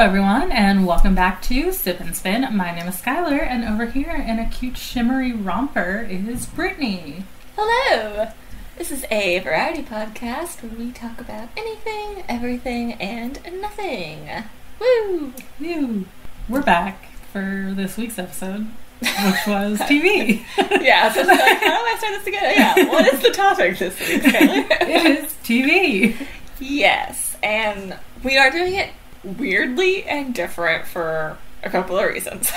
everyone, and welcome back to Sip and Spin. My name is Skylar, and over here in a cute shimmery romper is Brittany. Hello! This is a variety podcast where we talk about anything, everything, and nothing. Woo! Woo! We're back for this week's episode, which was TV. Yeah, so it's like, how do I start this again? Yeah, what is the topic this week, Skylar? It is TV. Yes, and we are doing it weirdly and different for a couple of reasons.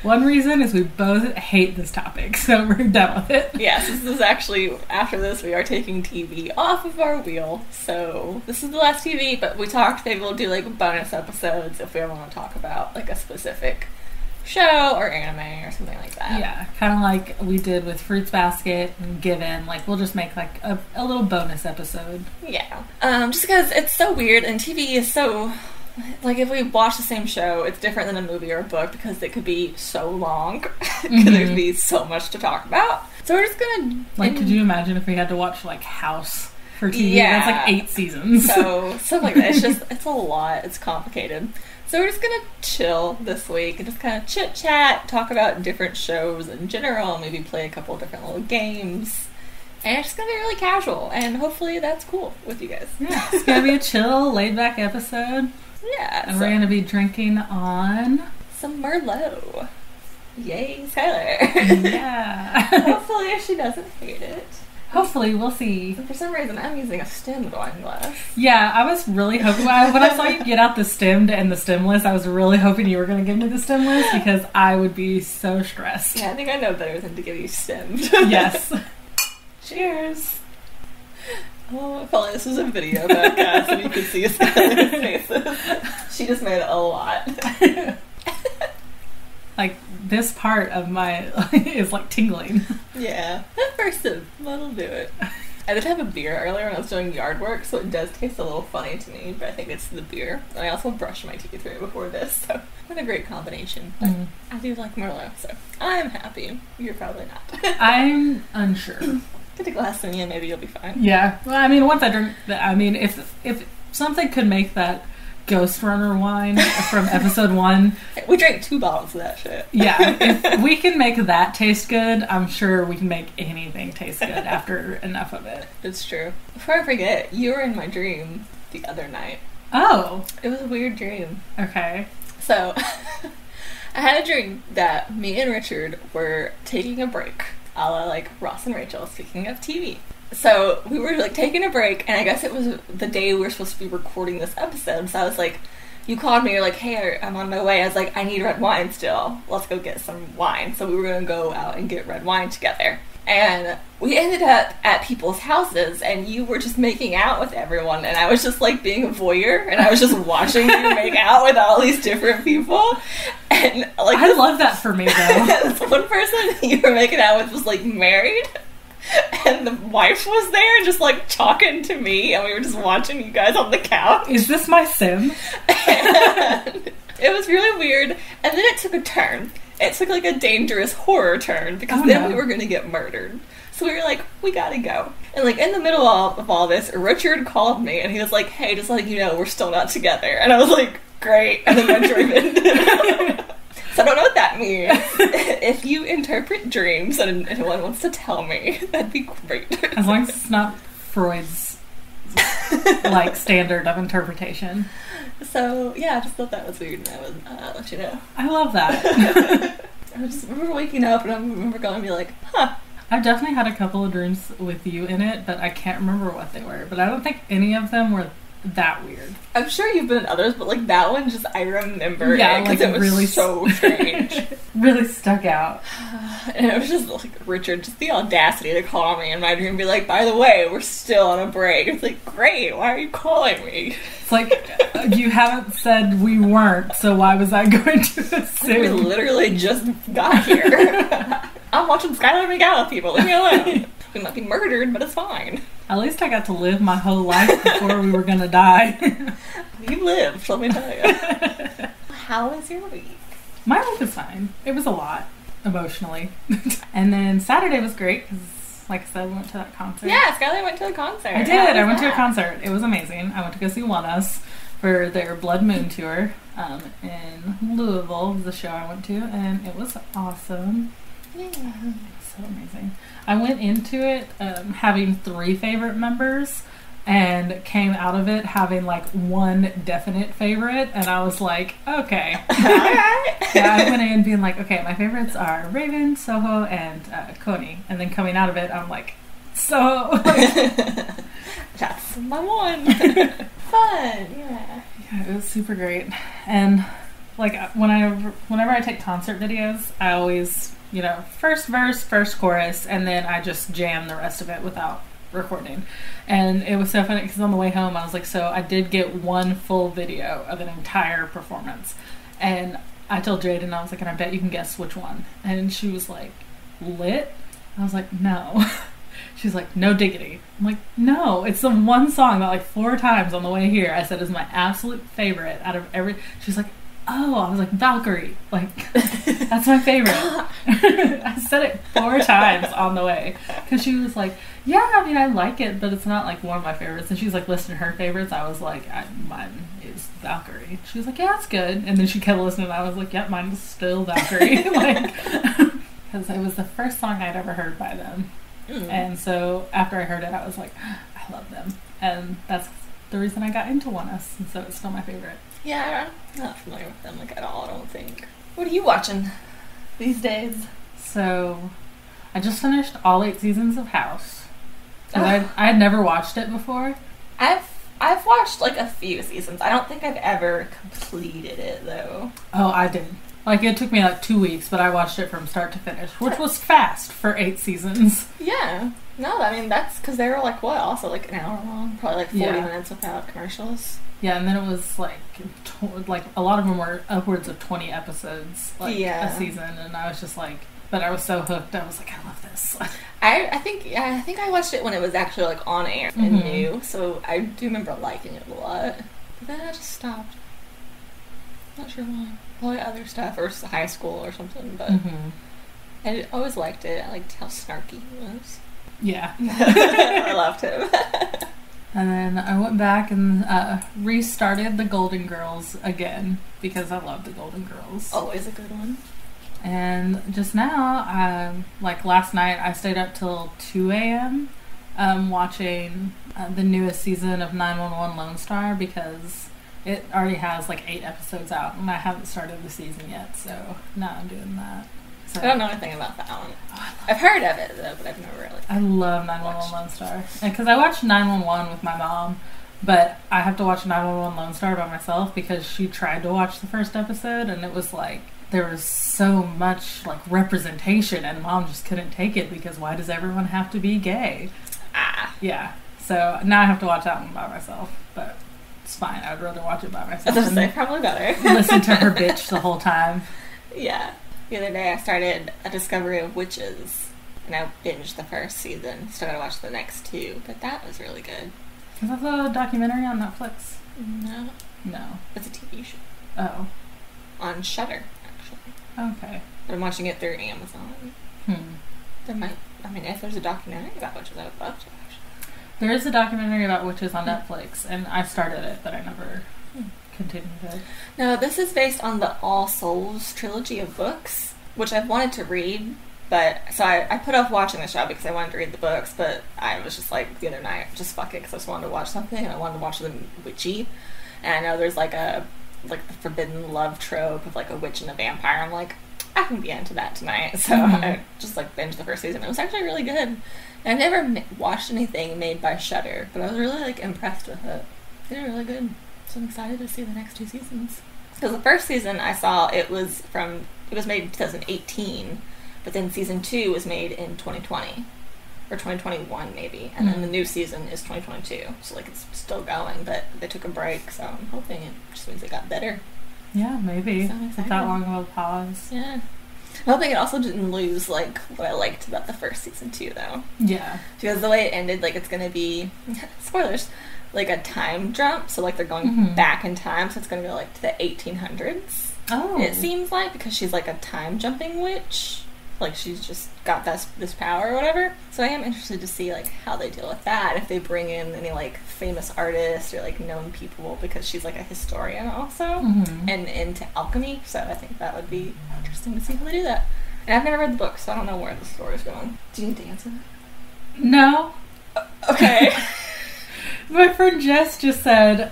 One reason is we both hate this topic, so we're done with it. Yes, this is actually, after this, we are taking TV off of our wheel. So this is the last TV, but we talked maybe we'll do like bonus episodes if we ever want to talk about like a specific show or anime or something like that. Yeah, kind of like we did with Fruits Basket and Given. Like, we'll just make like a little bonus episode. Yeah. Just because it's so weird and TV is so... Like, if we watch the same show, it's different than a movie or a book because it could be so long. Because there could be so much to talk about. So we're just gonna... Like, could you imagine if we had to watch, like, House for TV? Yeah. That's, like, 8 seasons. So, something like that. It's a lot. It's complicated. So we're just gonna chill this week and just kind of chit-chat, talk about different shows in general, maybe play a couple different little games. And it's just gonna be really casual, and hopefully that's cool with you guys. Yeah, it's gonna be a chill, laid-back episode. Yeah. And we're going to be drinking on... some Merlot. Yay, Skylar. Yeah. Hopefully she doesn't hate it. Hopefully, we'll see. For some reason, I'm using a stemmed wine glass. Yeah, I was really hoping... When I saw you get out the stemmed and the stemless, I was really hoping you were going to give me the stemless because I would be so stressed. Yeah, I think I know better than to give you stemmed. Yes. Cheers. Oh, I felt like this was a video podcast and you could see Skylar's faces. She just made a lot. Like, this part of my... is, like, tingling. Yeah. That first sip, that'll do it. I did have a beer earlier when I was doing yard work, so it does taste a little funny to me, but I think it's the beer. And I also brushed my teeth right before this, so what a great combination. But I do like Merlot, so I'm happy. You're probably not. I'm unsure. Get a glass in you, maybe you'll be fine. Yeah. Well, I mean, once I drink... if something could make that Ghost Runner wine from episode 1... We drank 2 bottles of that shit. Yeah. If we can make that taste good, I'm sure we can make anything taste good after enough of it. It's true. Before I forget, you were in my dream the other night. Oh. It was a weird dream. Okay. So, I had a dream that me and Richard were taking a break. A la, like, Ross and Rachel, speaking of TV. So, we were, like, taking a break, and I guess it was the day we were supposed to be recording this episode, so I was like, you called me, you're like, hey, I'm on my way. I was like, I need red wine still. Let's go get some wine. So we were going to go out and get red wine together. And we ended up at people's houses, and you were just making out with everyone, and I was just, like, being a voyeur, and I was just watching you make out with all these different people, and, like... I love that for me, though. This one person you were making out with was, like, married, and the wife was there just, like, talking to me, and we were just watching you guys on the couch. Is this my sim? And it was really weird, and then it took a turn. It took, like, a dangerous horror turn, because then we were going to get murdered. So we were like, we gotta go. And, like, in the middle of all this, Richard called me, and he was like, hey, just letting you know, we're still not together. And I was like, great. And then my dream ended. So I don't know what that means. If you interpret dreams and anyone wants to tell me, that'd be great. As long as it's not Freud's, like, standard of interpretation. So, yeah, I just thought that was weird, and I would let you know. I love that. I just remember waking up, and I remember going and be like, huh. I've definitely had a couple of dreams with you in it, but I can't remember what they were. But I don't think any of them were that weird. I'm sure you've been in others, but, like, that one just, I remember it, because it was really so strange. Really stuck out. And it was just, like, Richard, just the audacity to call me in my dream and be like, by the way, we're still on a break. It's like, great, why are you calling me? It's like, you haven't said we weren't, so why was I going to assume? We literally just got here. I'm watching Skylar make out with people, leave me alone. We might be murdered, but it's fine. At least I got to live my whole life before we were gonna die. You lived, let me tell you. How was your week? My week was fine. It was a lot, emotionally. And then Saturday was great, because, like I said, we went to that concert. Yeah, Skylar went to the concert. I did. I went to a concert. It was amazing. I went to go see One Us for their Blood Moon tour in Louisville, the show I went to, and it was awesome. Yeah. So amazing. I went into it having 3 favorite members and came out of it having like one definite favorite, and I was like, okay. Alright. Yeah, I went in being like, okay, my favorites are Raven, Soho, and Coney, and then coming out of it, I'm like, Soho. That's my one. Fun, yeah. Yeah, it was super great. And like whenever I take concert videos, I always, first verse, first chorus, and then I just jam the rest of it without recording. And it was so funny because on the way home I was like, so I did get one full video of an entire performance, and I told Jaden, I was like, and I bet you can guess which one. And she was like, Lit? I was like, no. She's like, no diggity. I'm like, no, it's the one song that like 4 times on the way here I said is my absolute favorite out of every. She's like, oh, I was like, Valkyrie, like that's my favorite. I said it 4 times on the way because she was like, yeah, I mean, I like it, but it's not like one of my favorites. And she's like listing her favorites. I was like, mine is Valkyrie. She was like, yeah, that's good. And then she kept listening. And I was like, yep, mine is still Valkyrie. Like, because it was the first song I'd ever heard by them. And so after I heard it, I was like, I love them. And that's the reason I got into One Us. And so it's still my favorite. Yeah, I'm not familiar with them like at all, I don't think. What are you watching these days? So I just finished all 8 seasons of House. I had never watched it before. I've watched like a few seasons. I don't think I've ever completed it though. Oh, I did. Like, it took me like 2 weeks, but I watched it from start to finish, which was fast for 8 seasons. Yeah. No, I mean, that's because they were like, what, also like an hour long? Probably like 40 minutes without commercials. Yeah, and then it was like a lot of them were upwards of 20 episodes a season, and I was just like, but I was so hooked, I was like, I love this. I think I watched it when it was actually like on air and new, so I do remember liking it a lot. But then I just stopped. Not sure why. Probably other stuff, or high school or something, but I always liked it. I liked how snarky he was. Yeah. I loved him. And then I went back and restarted the Golden Girls again, because I love the Golden Girls. Always a good one. And just now, like last night, I stayed up till 2 a.m. Watching the newest season of 911 Lonestar, because it already has like 8 episodes out, and I haven't started the season yet, so now I'm doing that. So, I don't know anything about that one. I've heard of it though, but I've never really. I love 911 Lone Star, because I watched 911 with my mom, but I have to watch 911 Lone Star by myself because she tried to watch the first episode, and it was like there was so much like representation, and mom just couldn't take it because why does everyone have to be gay? Yeah. So now I have to watch that one by myself, but it's fine. I'd rather watch it by myself. I was gonna say, probably better. Listen to her bitch the whole time. Yeah. The other day I started A Discovery of Witches, and I binged the first season. Still gotta watch the next 2, but that was really good. Is that the documentary on Netflix? No. No. It's a TV show. Oh. On Shudder, actually. Okay. But I'm watching it through Amazon. There might, if there's a documentary about witches, I would love to, actually. There is a documentary about witches on Netflix, and I started it, but I never continued it. No, this is based on the All Souls trilogy of books, which I've wanted to read, but so I put off watching the show because I wanted to read the books, but I was just like the other night, just fuck it, because I just wanted to watch something, and I wanted to watch something witchy, and I know there's like the forbidden love trope of like a witch and a vampire. I'm like, I can be into that tonight, so I just like binged the first season. It was actually really good. And I never watched anything made by Shudder, but I was really like impressed with it. They did really good. So I'm excited to see the next 2 seasons. Because the first season I saw, it was made in 2018, but then season 2 was made in 2020. Or 2021 maybe. And then the new season is 2022. So like it's still going, but they took a break, so I'm hoping it just means it got better. Yeah, maybe. So With that long of a pause. Yeah. I'm hoping it also didn't lose like what I liked about the first season too, though. Yeah. Because the way it ended, like it's gonna be spoilers, like a time jump. So like they're going back in time, so it's gonna go like to the 1800s. Oh. It seems like, because she's like a time jumping witch. Like, she's just got this power or whatever. So I am interested to see, like, how they deal with that. If they bring in any, like, famous artists or, like, known people, because she's, like, a historian also. Mm-hmm. And into alchemy. So I think that would be interesting to see how they do that. And I've never read the book, so I don't know where the story's going. Do you need to answer that? No. Okay. My friend Jess just said,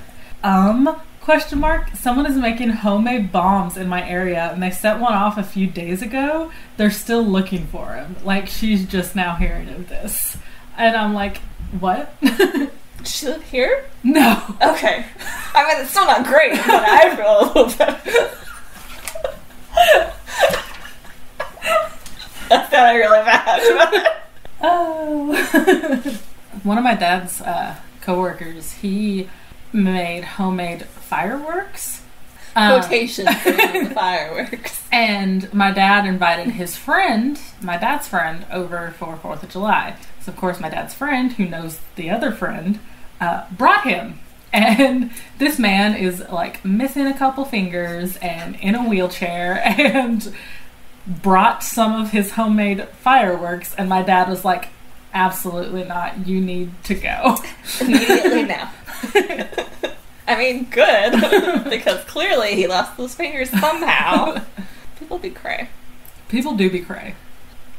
question mark, someone is making homemade bombs in my area and they set one off a few days ago. They're still looking for him. Like, she's just now hearing of this. And I'm like, what? Does she live here? No. Okay. I mean, it's still not great, but I feel a little bit. That sounded really bad. Oh. One of my dad's coworkers, he made homemade fireworks. Quotation for the fireworks. And my dad invited his friend, my dad's friend, over for 4th of July. So, of course, my dad's friend, who knows the other friend, brought him. And this man is, like, missing a couple fingers and in a wheelchair and brought some of his homemade fireworks. And my dad was like, absolutely not. You need to go. Immediately now. I mean, good. Because clearly he lost those fingers somehow. People be cray. People do be cray.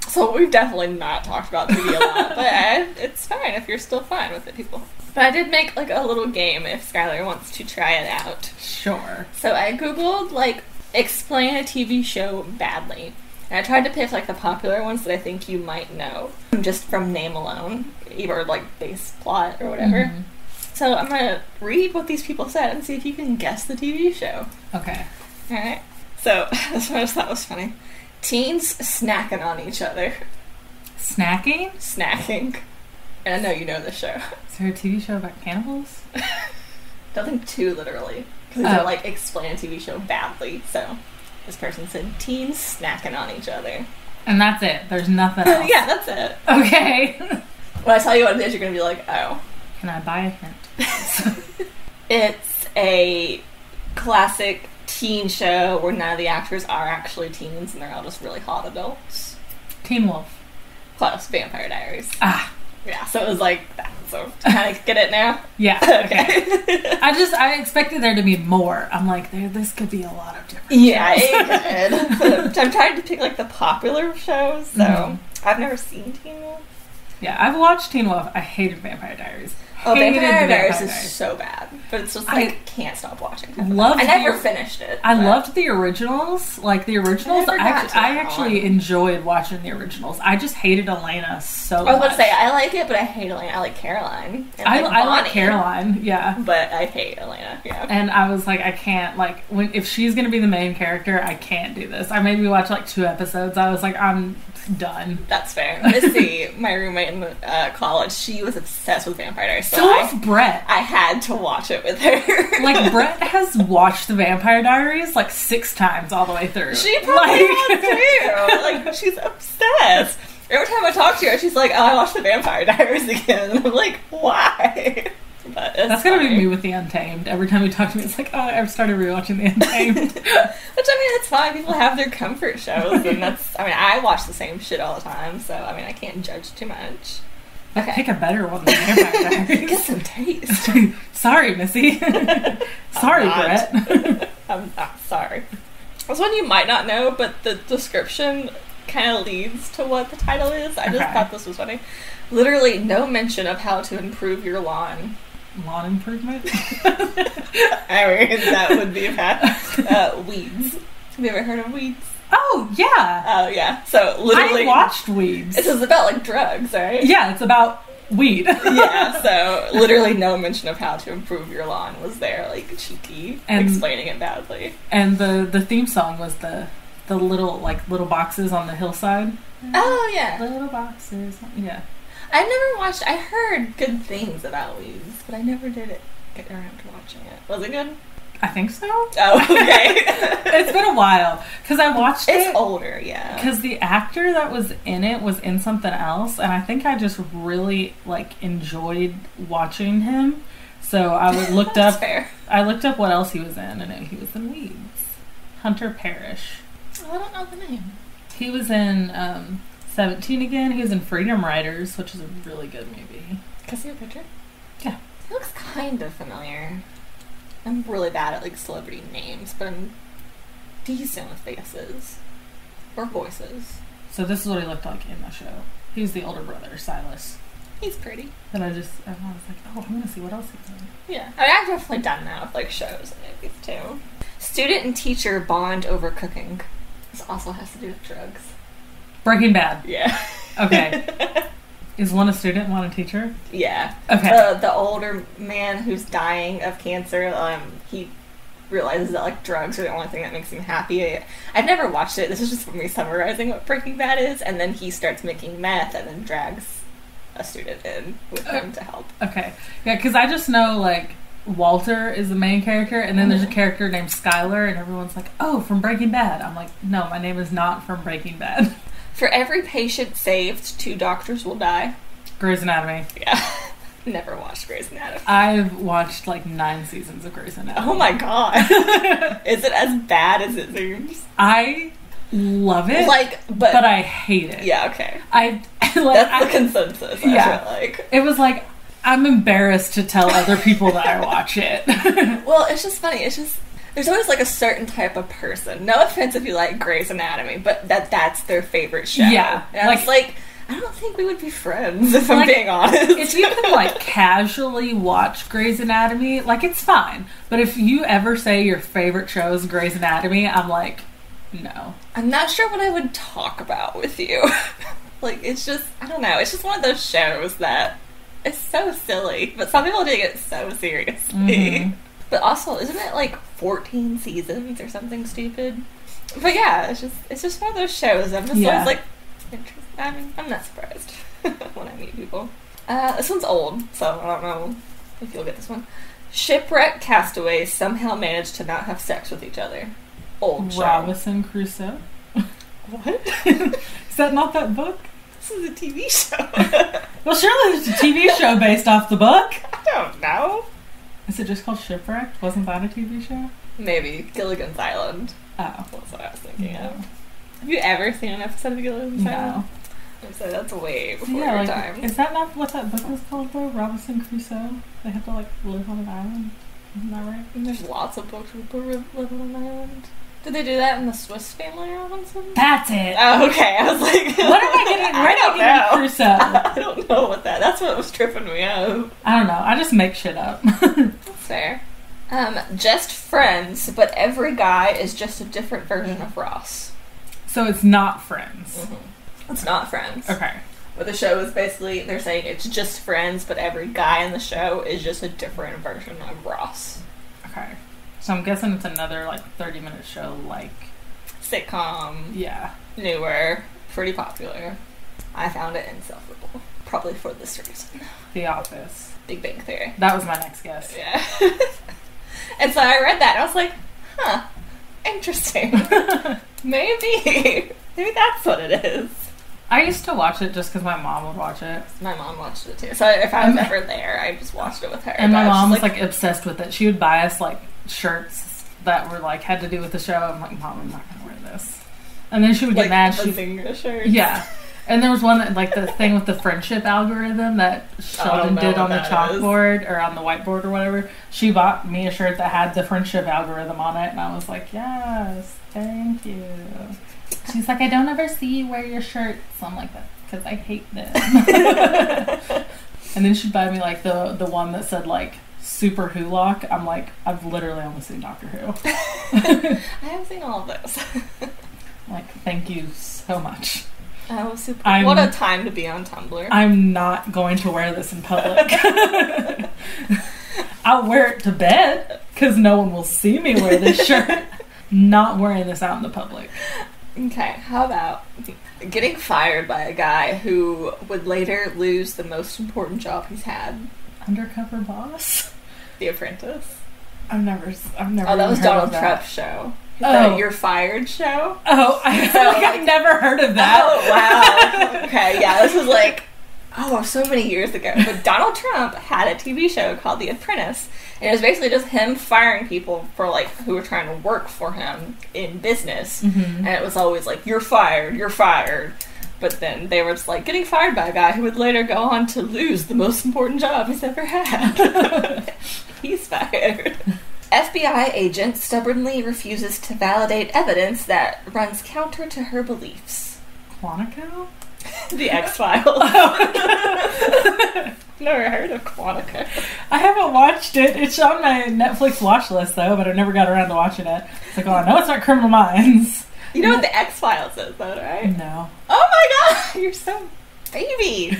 So we've definitely not talked about TV a lot, but it's fine if you're still fine with it, people. But I did make, like, a little game if Skylar wants to try it out. Sure. So I googled, like, explain a TV show badly. And I tried to pick, like, the popular ones that I think you might know, just from name alone, or, like, base plot or whatever. Mm-hmm. So I'm gonna read what these people said and see if you can guess the TV show. Okay. Alright. So, this one I just thought was funny. Teens snacking on each other. Snacking? Snacking. And I know you know this show. Is there a TV show about cannibals? Don't think too literally. Because they're like, explain a TV show badly. So, this person said, teens snacking on each other. And that's it. There's nothing else. Yeah, that's it. Okay. When I tell you what it is, you're going to be like, oh. Can I buy a hint? It's a classic teen show where none of the actors are actually teens and they're all just really hot adults. Teen Wolf. Close. Vampire Diaries. Ah. Yeah, so it was like that. So, kind of get it now? Yeah. Okay. I expected there to be more. I'm like, this could be a lot of different Yeah, shows. it could. I'm trying to pick, like, the popular shows, so I've never seen Teen Wolf. Yeah, I've watched Teen Wolf. I hated Vampire Diaries. Oh, Vampire Diaries is so bad. But it's just, like, can't stop watching. I never finished it. I loved the originals. Like, the originals, I actually enjoyed watching the originals. I just hated Elena so much. I was about to say, I like it, but I hate Elena. I like Caroline. And I like Caroline, yeah. But I hate Elena, yeah. And I was like, I can't, like, if she's going to be the main character, I can't do this. I maybe watched, like, 2 episodes. I was like, I'm done. That's fair. Missy, my roommate in college, she was obsessed with Vampire Diaries. So was Brett. I had to watch it with her. Like, Brett has watched the Vampire Diaries like 6 times all the way through. She probably has too. Like, she's obsessed. Every time I talk to her, she's like, oh, I watched the Vampire Diaries again. And I'm like, why? But that's gonna be me with The Untamed. Every time you talk to me, it's like, oh, I've started rewatching The Untamed. Which, I mean, it's fine. People have their comfort shows, and that's, I mean, I watch the same shit all the time, so, I mean, I can't judge too much. Okay. Pick a better one than Vampire Diaries. Get some taste. Sorry, Missy. Sorry, Brett. I'm not sorry. There's one you might not know, but the description kind of leads to what the title is. I just thought this was funny. Literally, no mention of how to improve your lawn. Lawn improvement? I mean, that would be bad. Weeds. Have you ever heard of Weeds? Oh, yeah. Oh, yeah. So, literally... I watched Weeds. It's about, like, drugs, right? Yeah, it's about weed. Yeah, so, literally no mention of how to improve your lawn was there, like, cheeky, and explaining it badly. And the theme song was the little boxes on the hillside. Oh, yeah. Little boxes. Yeah. I've never watched... I heard good things about Weeds, but I never did get around to watching it. Was it good? I think so. Oh, okay. It's been a while. Because I watched it. It's older, yeah. Because the actor that was in it was in something else, and I think I just really, like, enjoyed watching him. So I looked up... fair. I looked up what else he was in, and he was in Weeds. Hunter Parrish. Oh, I don't know the name. He was in 17 again. He was in Freedom Riders, which is a really good movie. Can I see a picture? Yeah. He looks kind of familiar. I'm really bad at, like, celebrity names, but I'm decent with faces. Or voices. So this is what he looked like in the show. He was the older brother, Silas. He's pretty. And I was like, oh, I'm gonna see what else he's in. Yeah. I mean, I've definitely done that with, like, shows and movies, too. Student and teacher bond over cooking. This also has to do with drugs. Breaking Bad. Yeah. Okay. Is one a student, one a teacher? Yeah. Okay. The older man who's dying of cancer, he realizes that, like, drugs are the only thing that makes him happy. I've never watched it. This is just me summarizing what Breaking Bad is, and then he starts making meth and then drags a student in with him to help. Okay. Yeah, because I just know, like, Walter is the main character, and then there's a character named Skylar, and everyone's like, oh, from Breaking Bad. I'm like, no, my name is not from Breaking Bad. For every patient saved, 2 doctors will die. Grey's Anatomy. Yeah. Never watched Grey's Anatomy. I've watched, like, 9 seasons of Grey's Anatomy. Oh my god. Is it as bad as it seems? I love it, like, but I hate it. Yeah, okay. That's the consensus, I feel like. It was like, I'm embarrassed to tell other people that I watch it. Well, it's just funny. It's just, there's always, like, a certain type of person. No offense if you like Grey's Anatomy, but that's their favorite show. Yeah. And I was like, I don't think we would be friends, if I'm being honest. If you can, like, casually watch Grey's Anatomy, like, it's fine. But if you ever say your favorite show is Grey's Anatomy, I'm like, no. I'm not sure what I would talk about with you. Like, it's just, I don't know. It's just one of those shows that is so silly. But some people take it so seriously. Mm-hmm. But also, isn't it, like, 14 seasons or something stupid? But yeah, it's just one of those shows. I'm just always like, interesting. I mean, I'm not surprised when I meet people. This one's old, so I don't know if you'll get this one. Shipwrecked castaways somehow manage to not have sex with each other. Old show. Robinson Crusoe. What? Is that not that book? This is a TV show. Well, surely there's a TV show based off the book. I don't know. Is it just called Shipwrecked? Wasn't that a TV show? Maybe. Gilligan's Island. Oh. That's what I was thinking of. Have you ever seen an episode of Gilligan's Island? No. So that's way before your time. Is that not what that book was called, though? Robinson Crusoe? They have to, like, live on an island? Isn't that right? And there's lots of books where people live on an island. Did they do that in the Swiss Family Robinson? That's it! Oh, okay. I was like... What am I getting? Where am I getting Crusoe? I don't know what that's what was tripping me up. I don't know. I just make shit up. That's fair. Just friends, but every guy is just a different version of Ross. So it's not Friends. Mm-hmm. It's not Friends. Okay. But the show is basically, they're saying it's just Friends, but every guy in the show is just a different version of Ross. Okay. So I'm guessing it's another, like, 30-minute show, like... Sitcom. Yeah. Newer. Pretty popular. I found it insufferable. Probably for this reason. The Office. Big Bang Theory. That was my next guess. Yeah. And so I read that and I was like, huh, interesting. Maybe that's what it is. I used to watch it just because my mom would watch it. My mom watched it too. So if I was ever there, I just watched it with her. And my mom was like obsessed with it. She would buy us like shirts that were like had to do with the show. I'm like, Mom, I'm not gonna wear this. And then she would get mad. The Zynga shirts. Yeah. And there was one that, like, the thing with the friendship algorithm that Sheldon did on the chalkboard or on the whiteboard or whatever. She bought me a shirt that had the friendship algorithm on it, and I was like, yes, thank you. She's like, I don't ever see you wear your shirts. I'm like, that's because I hate them. And then she'd buy me, like, the one that said, like, Super Who-Lock. I'm like, I've literally only seen Doctor Who. I haven't seen all of those. Like, thank you so much. Oh, super. What a time to be on Tumblr. I'm not going to wear this in public. I'll wear it to bed because no one will see me wear this shirt. Not wearing this out in the public. Okay, how about getting fired by a guy who would later lose the most important job he's had? Undercover Boss? The Apprentice? I've never. Oh, that was Donald Trump's show. The You're Fired show? Oh, I've never heard of that. Oh, wow. Okay, yeah, this was like, so many years ago. But Donald Trump had a TV show called The Apprentice, It was basically just him firing people for, like, who were trying to work for him in business. And it was always like, you're fired, you're fired. But then they were just, like, getting fired by a guy who would later go on to lose the most important job he's ever had. He's fired. FBI agent stubbornly refuses to validate evidence that runs counter to her beliefs. Quantico? The X-Files. Never heard of Quantico. I haven't watched it. It's on my Netflix watch list, though, but I never got around to watching it. It's like, oh, I know it's not Criminal Minds. You know what the X-Files is, though, right? No. Oh my god! You're so baby!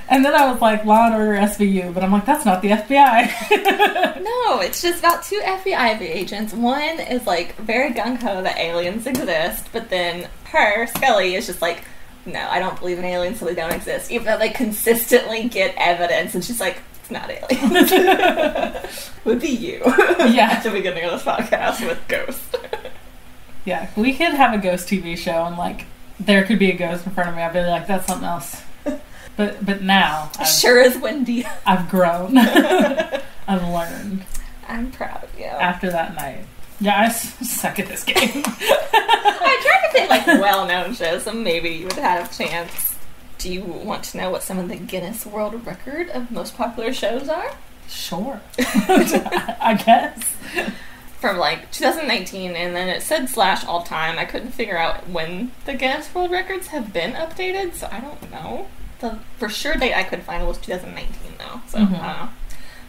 And then I was like, Law and Order SVU, but I'm like, that's not the FBI. No, it's just about two FBI agents. One is, like, very gung-ho that aliens exist, but then her, Scully, is just like, no, I don't believe in aliens, so they don't exist. Even though they consistently get evidence, and she's like, it's not aliens. Would be you. Yeah. At the beginning of this podcast with ghosts. Yeah, we could have a ghost TV show, and, like, there could be a ghost in front of me. I'd be like, that's something else. But now... Sure is Wendy. I've grown. I've learned. I'm proud of you. After that night. Yeah, I suck at this game. I tried to say, like, well-known shows, so maybe you would have a chance. Do you want to know what some of the Guinness World Record of most popular shows are? Sure. I guess. From, like, 2019, and then it said / all time. I couldn't figure out when the Guinness World Records have been updated, so I don't know. The for sure date I could find was 2019, though, so I don't know.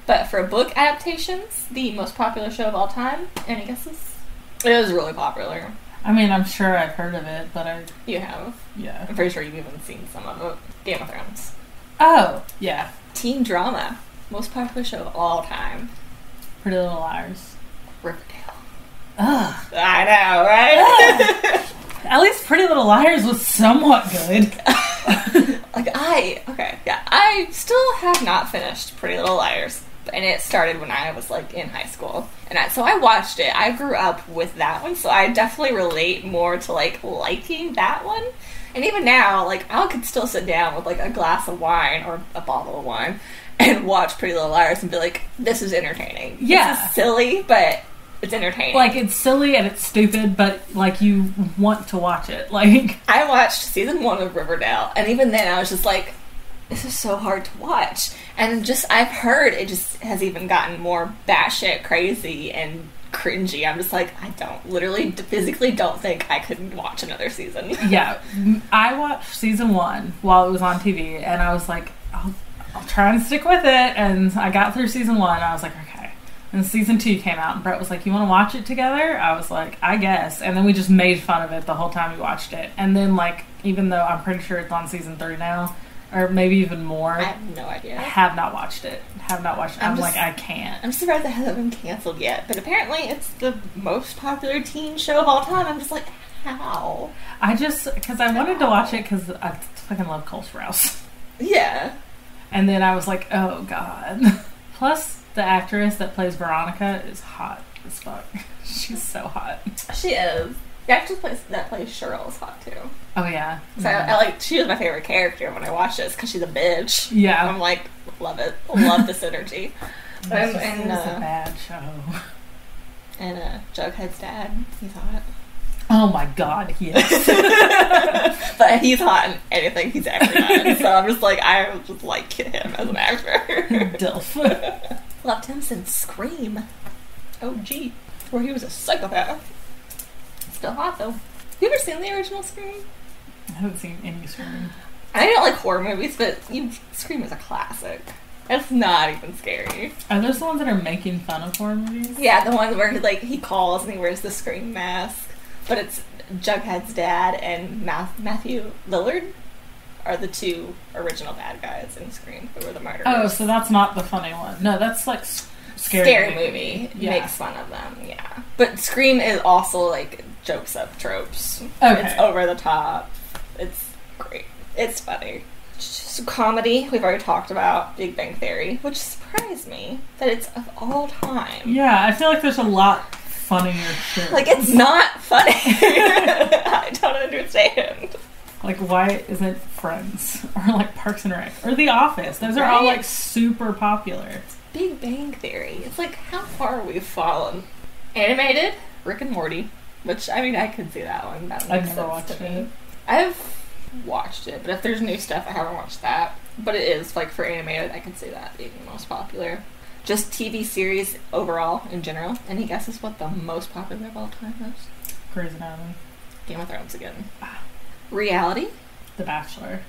But for book adaptations, the most popular show of all time, any guesses? It was really popular. I mean, I'm sure I've heard of it, but You have? Yeah. I'm pretty sure you've even seen some of it. Game of Thrones. Oh, yeah. Teen drama. Most popular show of all time. Pretty Little Liars. Riverdale. Ugh. I know, right? Ugh. At least Pretty Little Liars was somewhat good. I still have not finished Pretty Little Liars. And it started when I was, like, in high school. So I watched it. I grew up with that one, so I definitely relate more to, like, liking that one. And even now, like, I could still sit down with, like, a glass of wine or a bottle of wine and watch Pretty Little Liars and be like, this is entertaining. Yeah. This is silly, but it's entertaining. Like, it's silly and it's stupid, but, like, you want to watch it. Like, I watched season 1 of Riverdale, and even then I was just like, this is so hard to watch. And just, I've heard it just has even gotten more batshit crazy and cringy. I'm just like, I physically don't think I could watch another season. Yeah. I watched season 1 while it was on TV, and I was like, I'll try and stick with it. And I got through season 1, and I was like, okay. And season 2 came out, and Brett was like, you want to watch it together? I was like, I guess. And then we just made fun of it the whole time we watched it. And then, like, even though I'm pretty sure it's on season 3 now, or maybe even more. I have no idea. Have not watched it. I'm like, I can't. I'm surprised it hasn't been canceled yet. But apparently it's the most popular teen show of all time. I'm just like, how? Because I wanted to watch it because I fucking love Cole Sprouse. Yeah. And then I was like, oh god. Plus, the actress that plays Veronica is hot as fuck. She's so hot. She is. The actress that plays Cheryl is hot too. Oh yeah. So she was my favorite character when I watched this because she's a bitch. Yeah. I'm like, love it. Love this energy. It's a bad show. And Jughead's dad, he's hot. Oh my god, yes. But he's hot in anything he's ever done. So I'm just like, I just like him as an actor. Dilf. Loved him since Scream. OG. Where he was a psychopath. Still hot though. You ever seen the original Scream? I haven't seen any Scream. I don't like horror movies, but Scream is a classic. It's not even scary. Are those the ones that are making fun of horror movies? Yeah, the ones where he calls and he wears the Scream mask. But it's Jughead's dad and Matthew Lillard are the two original bad guys in Scream who were the murderers. Oh, so that's not the funny one. No, that's like scary movie. Yeah. Makes fun of them, yeah. But Scream is also like jokes up tropes. Okay. It's over the top. It's great. It's funny. Just comedy, we've already talked about Big Bang Theory, which surprised me that it's of all time. Yeah, I feel like there's a lot funnier shit. Like, it's not funny. I don't understand. Like, why isn't Friends? Or, like, Parks and Rec? Or The Office? Those are all, like, super popular. Big Bang Theory. It's like, how far we've fallen. Animated, Rick and Morty, which, I mean, I could see that one. That I've never watched it. I've watched it, but if there's new stuff, I haven't watched that. But it is, like, for animated, I can see that being the most popular. Just TV series overall, in general. Any guesses what the most popular of all time is? Grey's Anatomy. Game of Thrones again. Reality? The Bachelor.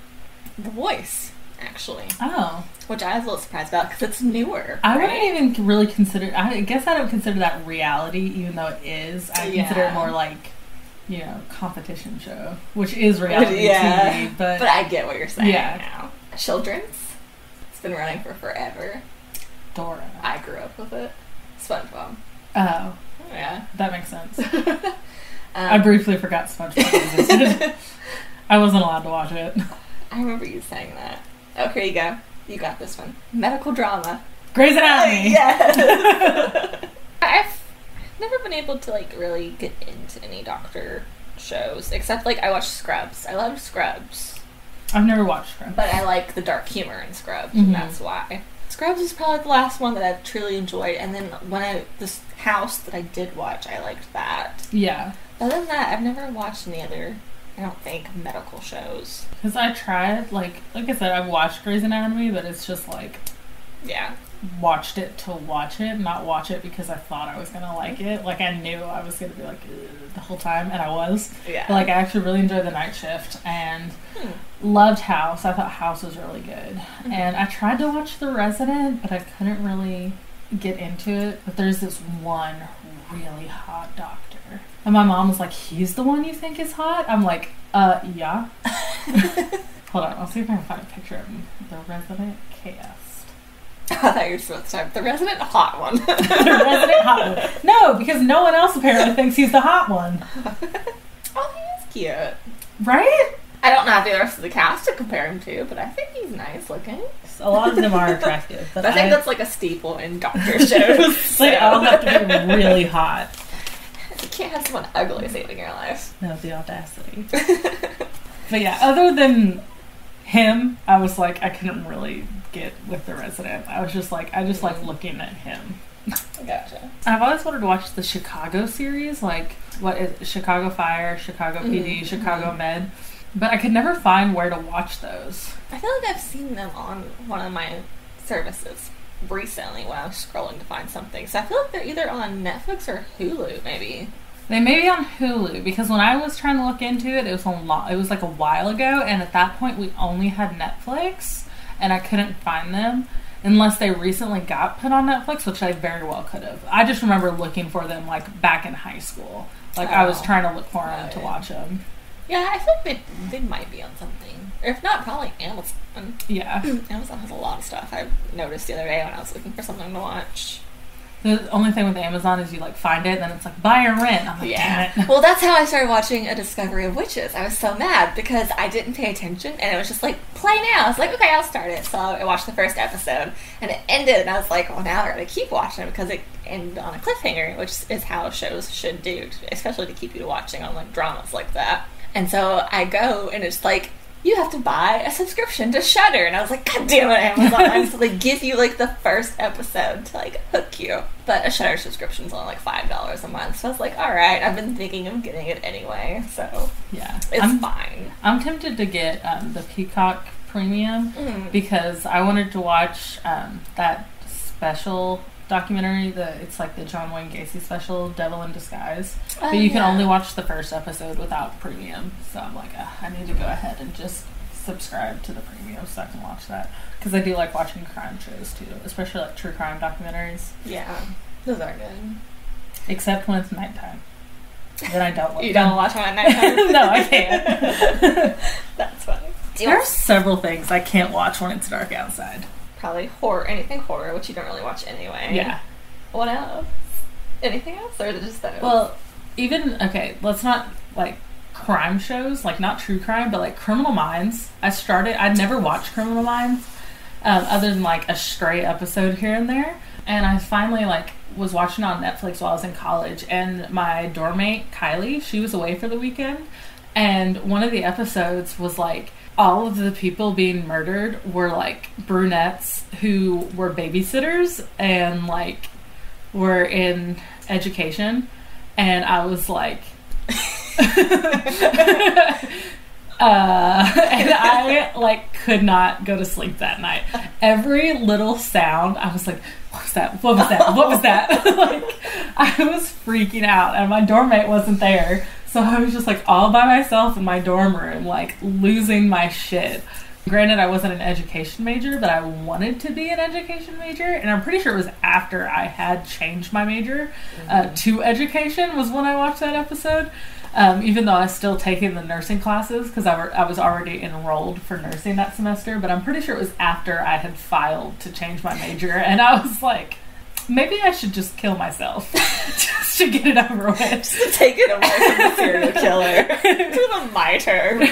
The Voice, actually. Oh. Which I was a little surprised about, because it's newer. I wouldn't even really consider... I guess I don't consider that reality, even though it is. I consider it more like, you know, competition show, which is reality TV. But I get what you're saying now. Children's? It's been running for forever. Dora. I grew up with it. SpongeBob. Oh. Yeah. That makes sense. I briefly forgot SpongeBob existed. I wasn't allowed to watch it. I remember you saying that. Oh, here you go. You got this one. Medical drama. Grey's Anatomy! Yes! I've never been able to, like, really get into any doctor shows, except, like, I watched Scrubs. I loved Scrubs. I've never watched Scrubs. But I like the dark humor in Scrubs, and that's why. Scrubs is probably the last one that I've truly enjoyed, and then this House that I did watch, I liked that. Yeah. Other than that, I've never watched any other, I don't think, medical shows. Because I tried, like I said, I've watched Grey's Anatomy, but it's just like... Yeah. Watched it to watch it, not watch it because I thought I was going to like it. Like, I knew I was going to be like, ugh, the whole time, and I was. Yeah. But, like, I actually really enjoyed The Night Shift, and loved House. I thought House was really good. And I tried to watch The Resident, but I couldn't really get into it. But there's this one really hot doctor. And my mom was like, he's the one you think is hot? I'm like, yeah. Hold on, I'll see if I can find a picture of him. The Resident cast. I thought you were supposed to type the Resident hot one. The Resident hot one. No, because no one else apparently thinks he's the hot one. Oh, he is cute. Right? I don't know the rest of the cast to compare him to, but I think he's nice looking. A lot of them are attractive. But I think that's like a staple in doctor shows. They all have to be really hot. You can't have someone ugly saving your life. No, the audacity. But yeah, other than him, I was like, I couldn't really get with The Resident. I was just like, I just like looking at him. Gotcha. I've always wanted to watch the Chicago series, like what is Chicago Fire, Chicago PD, Chicago Med, but I could never find where to watch those. I feel like I've seen them on one of my services recently when I was scrolling to find something. So I feel like they're either on Netflix or Hulu, maybe. They may be on Hulu, because when I was trying to look into it, it was like a while ago, and at that point we only had Netflix, and I couldn't find them unless they recently got put on Netflix, which I very well could have. I just remember looking for them like back in high school. Like I was trying to look for them to watch them. Yeah, I think they might be on something. Or if not, probably Amazon. Yeah. Amazon has a lot of stuff. I noticed the other day when I was looking for something to watch. The only thing with Amazon is you like find it and then it's like buy or rent. I'm like, damn it. Well, that's how I started watching A Discovery of Witches. I was so mad because I didn't pay attention and it was just like, play now. I was like, okay, I'll start it. So I watched the first episode and it ended and I was like, well, now I gotta keep watching it because it ended on a cliffhanger, which is how shows should do, especially to keep you watching on like dramas like that. And so I go and it's like, you have to buy a subscription to Shudder. And I was like, God damn it, Amazon. So they give you like the first episode to like hook you. But a Shudder subscription's only like $5 a month. So I was like, alright, I've been thinking of getting it anyway. So yeah, it's fine. I'm tempted to get the Peacock Premium because I wanted to watch that special documentary. It's like the John Wayne Gacy special, Devil in Disguise. But you can only watch the first episode without premium. So I'm like, I need to go ahead and just subscribe to the premium so I can watch that. Because I do like watching crime shows too, especially like true crime documentaries. Yeah, those are good. Except when it's nighttime. Then I don't watch You don't watch them at nighttime? No, I can't. That's funny. There are several things I can't watch when it's dark outside. Probably horror, anything horror, which you don't really watch anyway. Yeah. What else? Anything else, or is it just those? Well, let's not, like, crime shows, like, not true crime, but, like, Criminal Minds. I'd never watched Criminal Minds, other than, like, a stray episode here and there, and I finally, like, was watching it on Netflix while I was in college, and my dorm mate, Kylie, she was away for the weekend, And one of the episodes was like, all of the people being murdered were like brunettes who were babysitters and like were in education. And I was like, and I like could not go to sleep that night. Every little sound, I was like, what was that? What was that? What was that? Like, I was freaking out, and my dorm mate wasn't there, so I was just like all by myself in my dorm room, like losing my shit. Granted, I wasn't an education major, but I wanted to be an education major, and I'm pretty sure it was after I had changed my major to education was when I watched that episode. Even though I was still taking the nursing classes because I was already enrolled for nursing that semester, but I'm pretty sure it was after I had filed to change my major, and I was like, maybe I should just kill myself just to get it over with. Just to take it away from the serial killer. To the mitre.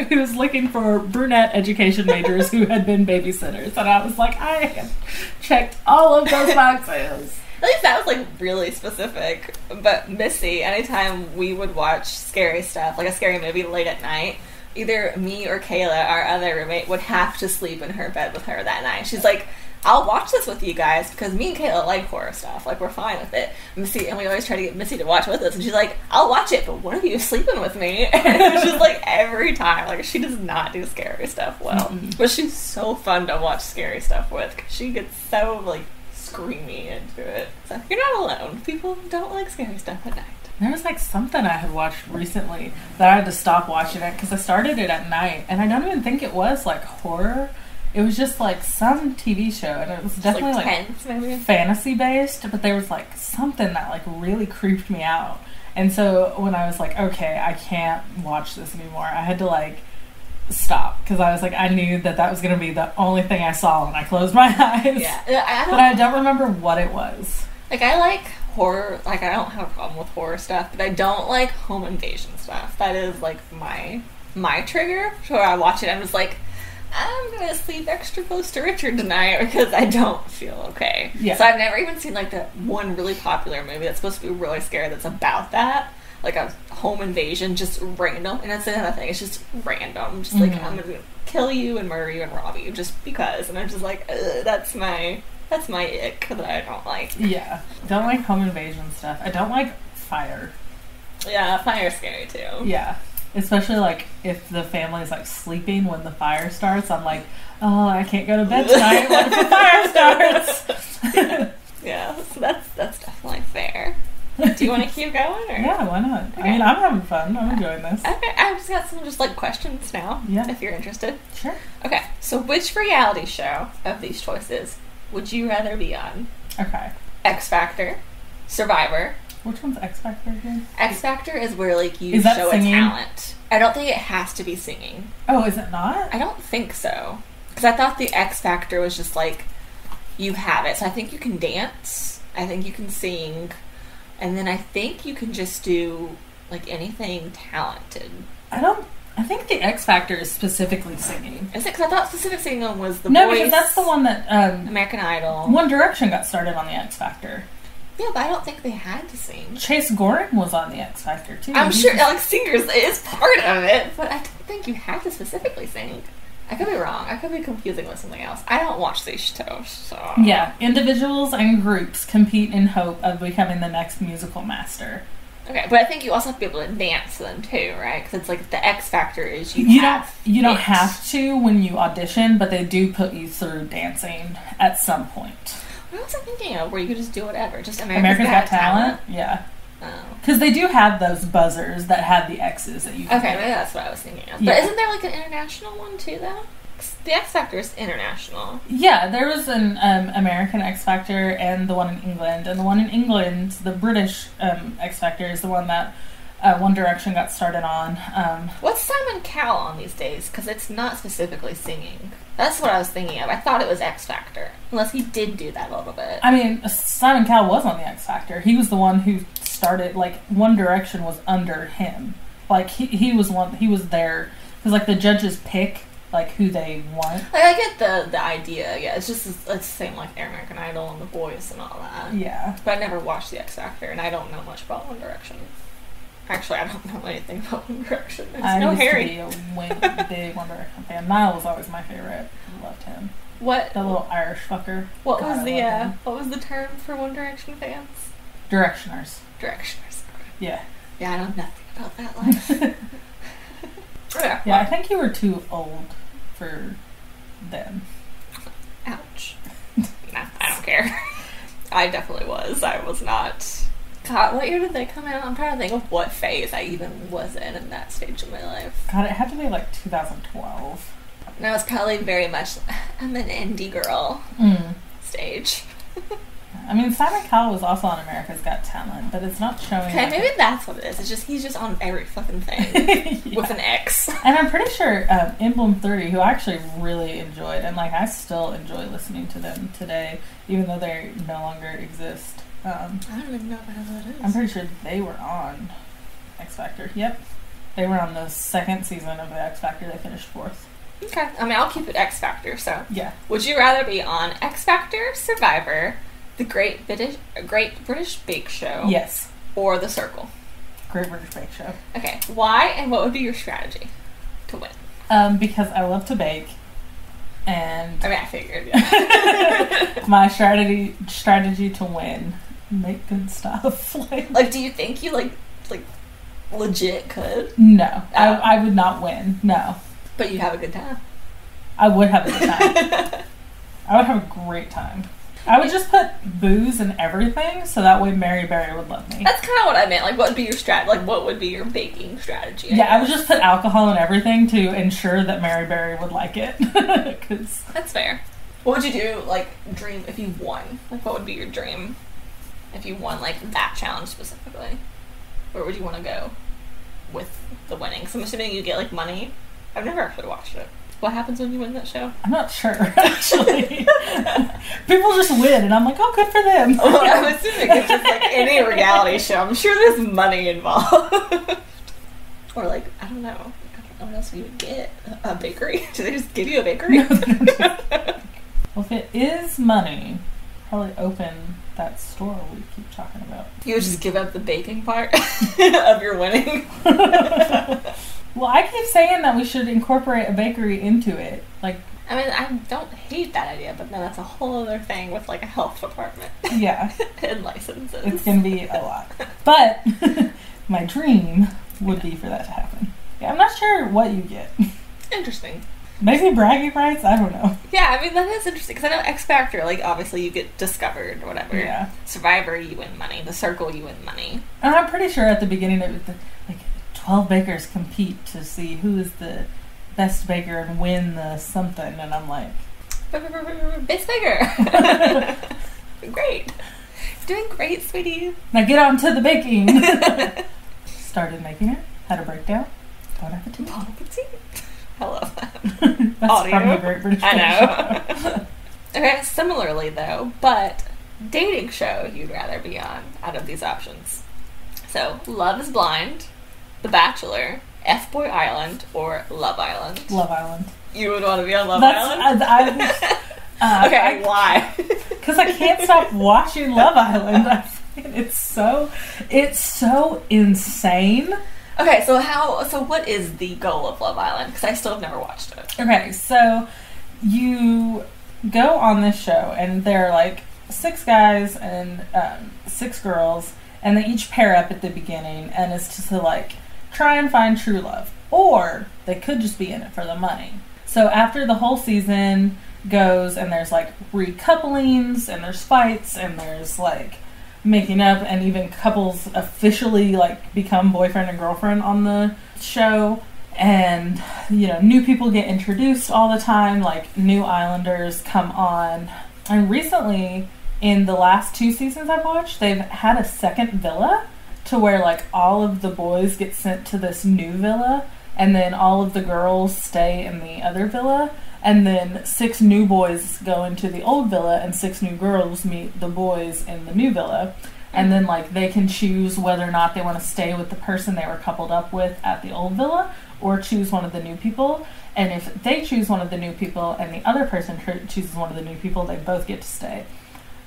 Who was looking for brunette education majors who had been babysitters, and I was like, I have checked all of those boxes. At least that was, like, really specific. But Missy, anytime we would watch scary stuff, like a scary movie late at night, either me or Kayla, our other roommate, would have to sleep in her bed with her that night. She's like, I'll watch this with you guys because me and Kayla like horror stuff. Like, we're fine with it. Missy, and we always try to get Missy to watch with us. And she's like, I'll watch it, but one of you is sleeping with me. And it's just like every time. Like, she does not do scary stuff well. Mm-hmm. But she's so fun to watch scary stuff with because she gets so, like, screamy into it. So you're not alone. People don't like scary stuff at night. There was like something I had watched recently that I had to stop watching it because I started it at night, and I don't even think it was like horror. It was just like some TV show, and it was definitely like tense, maybe fantasy based, but there was like something that like really creeped me out. And so when I was like, okay, I can't watch this anymore, I had to like stop because I was like, I knew that was going to be the only thing I saw when I closed my eyes. Yeah, but I don't remember what it was. Like, I like horror. Like, I don't have a problem with horror stuff, but I don't like home invasion stuff. That is like my trigger. So I watch it, I'm just like, I'm gonna sleep extra close to Richard tonight because I don't feel okay. Yeah. So I've never even seen like that one really popular movie that's supposed to be really scary that's about that. Like a home invasion, just random. And that's another thing, it's just random. Just like, I'm gonna kill you and murder you and rob you just because. And I'm just like, that's my ick that I don't like. Yeah. Don't like home invasion stuff. I don't like fire. Yeah, fire's scary too. Yeah. Especially like if the family's like sleeping when the fire starts, I'm like, oh, I can't go to bed tonight. What if the fire starts? Yeah, so that's definitely fair. Do you want to keep going? Or? Yeah, why not? Okay. I mean, I'm having fun. I'm enjoying this. Okay, I've just got some just like questions now. Yeah. If you're interested. Sure. Okay, so which reality show of these choices would you rather be on? Okay. X Factor, Survivor. Which one's X Factor again? X Factor is where like you show a talent. I don't think it has to be singing. Oh, is it not? I don't think so. Because I thought the X Factor was just like, you have it. So I think you can dance. I think you can sing. And then I think you can just do, like, anything talented. I think the X Factor is specifically singing. Is it? Because I thought specific singing was The Voice. No, because that's the one that... American Idol. One Direction got started on the X Factor. Yeah, but I don't think they had to sing. Chase Gorin was on the X Factor, too. I'm sure, like, singers is part of it, but I don't think you have to specifically sing. I could be wrong. I could be confusing with something else. I don't watch these shows, so... Yeah, individuals and groups compete in hope of becoming the next musical master. Okay, but I think you also have to be able to dance then, too, right? Because it's like the X Factor is you don't have to when you audition, but they do put you through dancing at some point. What was I thinking of where you could just do whatever? Just America's Got Talent? Yeah. Because they do have those buzzers that have the X's that you can maybe that's what I was thinking of. Yeah. But isn't there like an international one too, though? The X Factor is international. Yeah, there was an American X Factor and the one in England. And the one in England, the British X Factor, is the one that One Direction got started on. What's Simon Cowell on these days? Because it's not specifically singing. That's what I was thinking of. I thought it was X Factor. Unless he did do that a little bit. I mean, Simon Cowell was on the X Factor. He was the one who started, like, One Direction was under him. Like, he was there. Because, like, the judges pick, like, who they want. Like, I get the idea, yeah. It's just, it's the same, like, American Idol and The Voice and all that. Yeah. But I never watched the X Factor, and I don't know much about One Direction. Actually, I don't know anything about One Direction. There's I no used Harry. to be a big One Direction fan. Niall was always my favorite. I loved him. What? That little Irish fucker. What God, what was the term for One Direction fans? Directioners. Directioners. Yeah. Yeah, I know nothing about that life. Yeah, I think you were too old for them. Ouch. Nah, I don't care. I definitely was. I was not. God, what year did they come out? I'm trying to think of what phase I even was in that stage of my life. God, it had to be like 2012. And I was probably very much, I'm an indie girl stage. I mean, Simon Cowell was also on America's Got Talent, but it's not showing. Okay, like maybe that's what it is. It's just, he's just on every fucking thing yeah. with an X. And I'm pretty sure Emblem 30, who I actually really enjoyed, and like I still enjoy listening to them today, even though they no longer exist. I don't even know what that is. I'm pretty sure they were on X Factor. Yep. They were on the second season of the X Factor. They finished 4th. Okay. I mean, I'll keep it X Factor, so. Yeah. Would you rather be on X Factor, Survivor, the Great British Bake Show? Yes. Or The Circle? Great British Bake Show. Okay. Why and what would be your strategy to win? Because I love to bake. And I mean, I figured. Yeah. my strategy to win, make good stuff. Like, do you think you like legit could? No, I would not win. No, but you'd have a good time. I would have a good time. I would have a great time. I would just put booze in everything, so that way Mary Berry would love me. That's kind of what I meant. Like, what would be your Like, what would be your baking strategy? I would just put alcohol in everything to ensure that Mary Berry would like it. That's fair. What would you do, like, dream if you won? Like, what would be your dream if you won, like, that challenge specifically? Where would you want to go with the winning? So I'm assuming you get, like, money. I've never actually watched it. What happens when you win that show? I'm not sure, actually. People just win, and I'm like, oh, good for them. Well, I'm assuming it's just like any reality show. I'm sure there's money involved. Or like, I don't know what else you would get. A bakery? Do they just give you a bakery? No, they don't. Well, if it is money, probably open that store we keep talking about. You would just give up the baking part of your winning? Well, I keep saying that we should incorporate a bakery into it. Like, I mean, I don't hate that idea, but then that's a whole other thing with like a health department. Yeah. And licenses. It's going to be a lot. But my dream would be for that to happen. Yeah, I'm not sure what you get. Interesting. Maybe bragging rights? I don't know. Yeah, I mean, that is interesting, because I know X Factor, like, obviously you get discovered or whatever. Yeah. Survivor, you win money. The Circle, you win money. And I'm pretty sure at the beginning of it, like, 12 bakers compete to see who is the best baker and win the something, and I'm like... Best baker! Great. You're doing great, sweetie. Now get on to the baking. Started making it. Had a breakdown. Bon appetit. Bon appetit. I love that. That's Audio. from the Great British Bake I know. Okay, similarly though, but dating show you'd rather be on out of these options. So, Love is Blind, The Bachelor, F-Boy Island, or Love Island. Love Island. You would want to be on Love Island? Okay, why? Because I can't stop watching Love Island. It's so insane. Okay, so what is the goal of Love Island? Because I still have never watched it. Okay, so you go on this show, and there are like 6 guys and 6 girls, and they each pair up at the beginning, and it's just to like try and find true love. Or they could just be in it for the money. So after the whole season goes, and there's like recouplings, and there's fights, and there's like making up, and even couples officially like become boyfriend and girlfriend on the show, and you know, new people get introduced all the time, like new islanders come on. And recently, in the last 2 seasons I've watched, they've had a second villa to where like all of the boys get sent to this new villa, and then all of the girls stay in the other villa, and then 6 new boys go into the old villa, and 6 new girls meet the boys in the new villa. And then like they can choose whether or not they want to stay with the person they were coupled up with at the old villa, or choose one of the new people. And if they choose one of the new people and the other person chooses one of the new people, they both get to stay.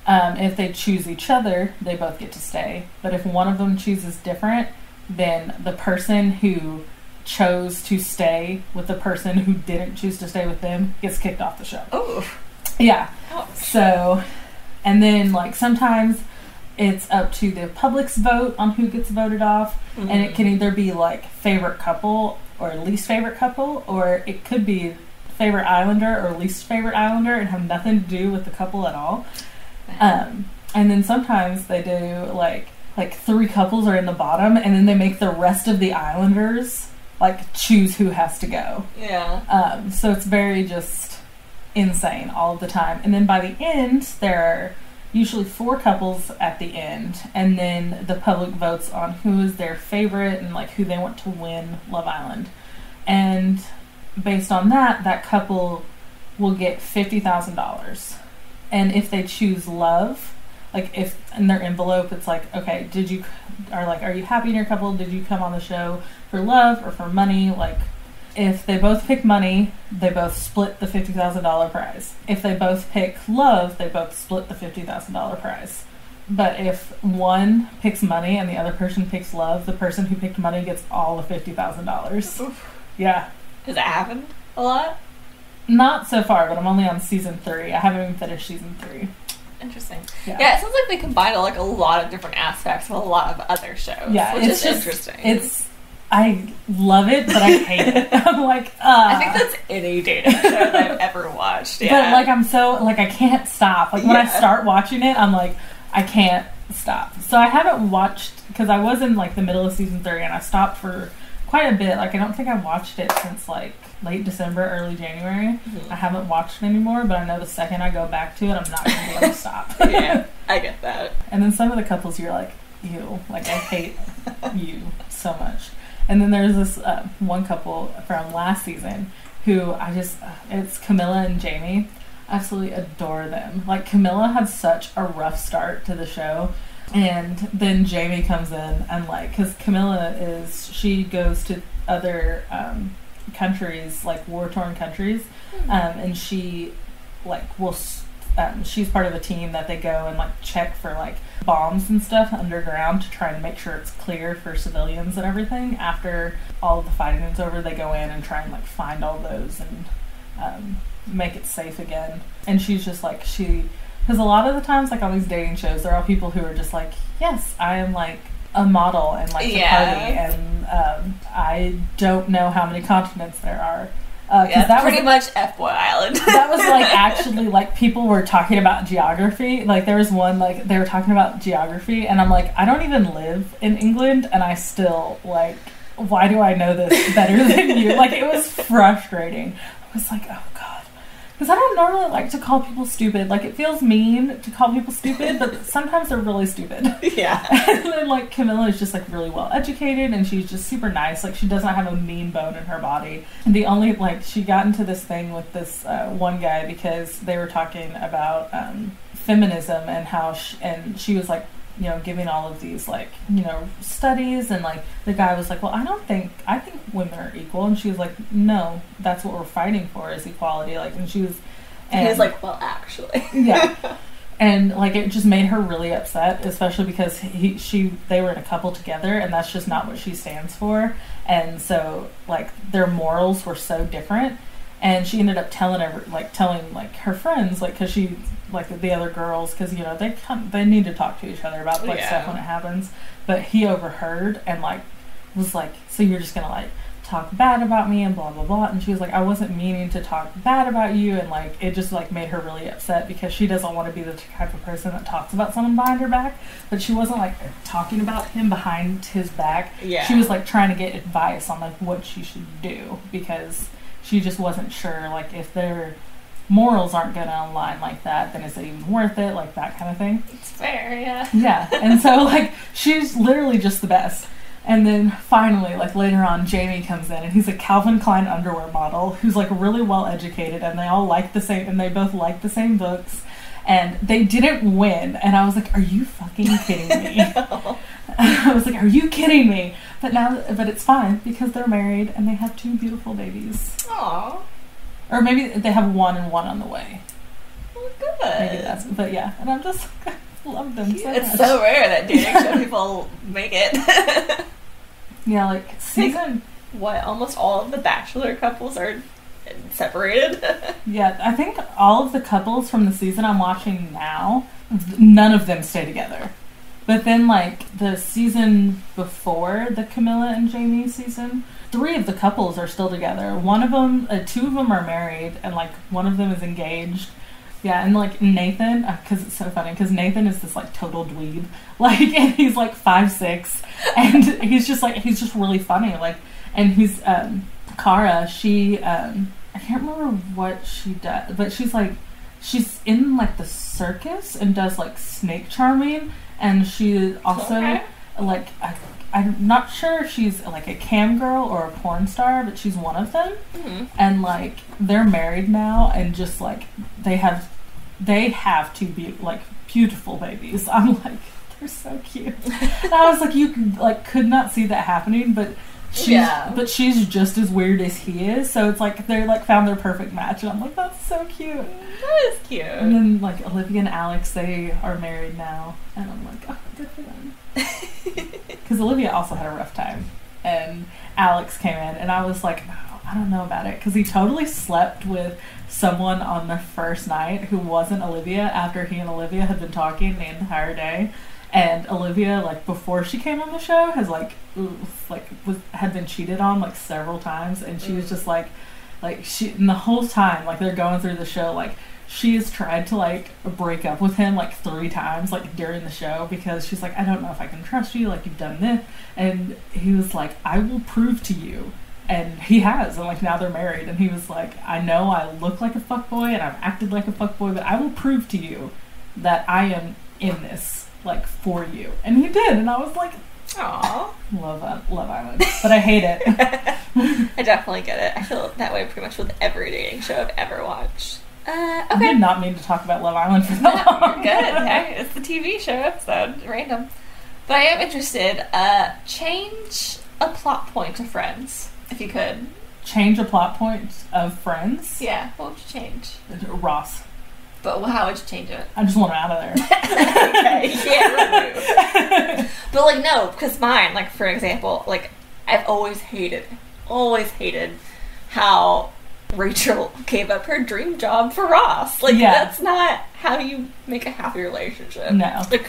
If they choose each other, they both get to stay. But if one of them chooses different, then the person who chose to stay with the person who didn't choose to stay with them gets kicked off the show. Oh. Yeah. Ouch. So, and then like sometimes it's up to the public's vote on who gets voted off, and it can either be like favorite couple or least favorite couple, or it could be favorite islander or least favorite islander and have nothing to do with the couple at all. And then sometimes they do like 3 couples are in the bottom, and then they make the rest of the islanders like choose who has to go. Yeah. So it's very just insane all of the time. And then by the end, there are usually 4 couples at the end, and then the public votes on who is their favorite and like who they want to win Love Island. And based on that, that couple will get $50,000. And if they choose love, like if in their envelope it's like, okay, are you happy in your couple? Did you come on the show for love or for money? Like, if they both pick money, they both split the $50,000 prize. If they both pick love, they both split the $50,000 prize. But if one picks money and the other person picks love, the person who picked money gets all the $50,000. Yeah. Has it happened a lot? Not so far, but I'm only on season 3. I haven't even finished season 3. Interesting. Yeah, it sounds like they combine like a lot of different aspects of a lot of other shows. Yeah, which is just interesting. I love it, but I hate it. I'm like, I think that's any dating show that I've ever watched. Yeah. But like, I'm so like, I can't stop. Like when I start watching it, I'm like, I can't stop. So I haven't watched, because I was in like the middle of season 3 and I stopped for quite a bit. Like I don't think I watched it since like late December, early January. I haven't watched it anymore, but I know the second I go back to it, I'm not going to be able to stop. Yeah, I get that. And then some of the couples, you're like, ew, like I hate you so much. And then there's this one couple from last season who it's Camilla and Jamie. Absolutely adore them. Like Camilla had such a rough start to the show, and then Jamie comes in and like, because Camilla she goes to other countries, like war-torn countries, and she like she's part of a team that they go and like check for like bombs and stuff underground to try and make sure it's clear for civilians and everything. After all of the fighting is over, they go in and try and like find all those and make it safe again. And she's just like, because a lot of the times like on these dating shows, there are people who are just like, yes, I am like a model and like to party, and I don't know how many continents there are. That pretty much F-Boy Island. That was like actually like people were talking about geography. Like there was one like they were talking about geography, and I'm like, I don't even live in England, and I still like, why do I know this better than you? Like it was frustrating. I was like, oh god, because I don't normally like to call people stupid. Like it feels mean to call people stupid, but sometimes they're really stupid. Yeah. And then like Camilla is just like really well educated, and she's just super nice. Like she doesn't have a mean bone in her body. And the only like she got into this thing with this one guy because they were talking about feminism and how she was like, you know, giving all of these like, you know, studies, and like the guy was like, well, I think women are equal, and she was like, no, that's what we're fighting for is equality. Like, and she was, and he was like, well, actually, yeah. And like it just made her really upset, especially because they were in a couple together, and that's just not what she stands for. And so like their morals were so different, and she ended up telling her friends, like, because she like the other girls, because you know they need to talk to each other about like stuff when it happens. But he overheard and like was like, so you're just gonna like talk bad about me and blah blah blah. And she was like, I wasn't meaning to talk bad about you. And like it just like made her really upset because she doesn't want to be the type of person that talks about someone behind her back. But she wasn't like talking about him behind his back. She was like trying to get advice on like what she should do, because she just wasn't sure like if their morals aren't going to align like that, then is it even worth it, like that kind of thing. It's fair. Yeah. And so like she's literally just the best. And then finally, like later on, Jamie comes in, and he's a Calvin Klein underwear model who's like really well educated, and they all like the same, and they both like the same books, and they didn't win. And I was like, are you fucking kidding me? I was like, are you kidding me? But it's fine because they're married and they have 2 beautiful babies. Aww. Or maybe they have 1 and 1 on the way. Well, good. Maybe but yeah, and I'm just love them so much. It's so rare that dating show people make it. Yeah, like season. What? Almost all of the Bachelor couples are separated. Yeah, I think all of the couples from the season I'm watching now, none of them stay together. But then, like, the season before the Camilla and Jamie season, 3 of the couples are still together. One of them, 2 of them are married, and, like, one of them is engaged. Yeah, and, like, Nathan, because it's so funny, because Nathan is this, like, total dweeb. Like, and he's, like, 5'6", and he's just really funny. Like, and he's, Cara, she, I can't remember what she does, but she's in, like, the circus and does, like, snake charming. And she also, like, I'm not sure if she's, like, a cam girl or a porn star, but she's one of them. Mm-hmm. And, like, they're married now, and just, like, they have 2 like, beautiful babies. I'm like, they're so cute. And I was like, you, like, could not see that happening, but she's just as weird as he is. So it's like, they're, like, found their perfect match. And I'm like, that's so cute. That is cute. And then, like, Olivia and Alex, they are married now. And I'm like, oh, good for them. Because Olivia also had a rough time. And Alex came in, and I was like, oh, I don't know about it. Because he totally slept with someone on the first night who wasn't Olivia, after he and Olivia had been talking the entire day. And Olivia, like, before she came on the show, has, had been cheated on, like, several times. And she was just like, and the whole time, like, they're going through the show, like, she has tried to, like, break up with him, like, 3 times, like, during the show, because she's like, I don't know if I can trust you, like, you've done this. And he was like, I will prove to you. And he has, and, like, now they're married. And he was like, I know I look like a fuckboy and I've acted like a fuckboy, but I will prove to you that I am in this, like, for you. And he did, and I was like, aww. Love Island. But I hate it. I definitely get it. I feel that way pretty much with every dating show I've ever watched. Okay. I did not mean to talk about Love Island for that long. You're good. Hey, it's the TV show episode. Random. But I am interested. Change a plot point of Friends, if you could. Change a plot point of Friends? Yeah. What would you change? Ross. But how would you change it? I just want him out of there. Okay, you can't remove. But, like, no, because mine, like, for example, like, I've always hated how Rachel gave up her dream job for Ross. Like, that's not how you make a happy relationship. No. Like,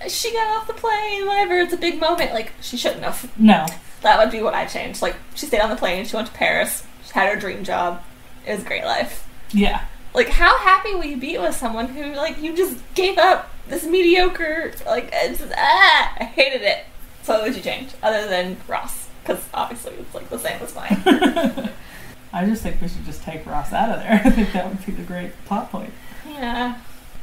she got off the plane, whatever, it's a big moment. Like, she shouldn't have. No. That would be what I changed. Like, she stayed on the plane, she went to Paris, she had her dream job. It was a great life. Yeah. Like, how happy will you be with someone who, like, you just gave up this mediocre, like, I hated it. So what would you change? Other than Ross. Because obviously it's, like, the same as mine. I just think we should just take Ross out of there. I think that would be the great plot point. Yeah.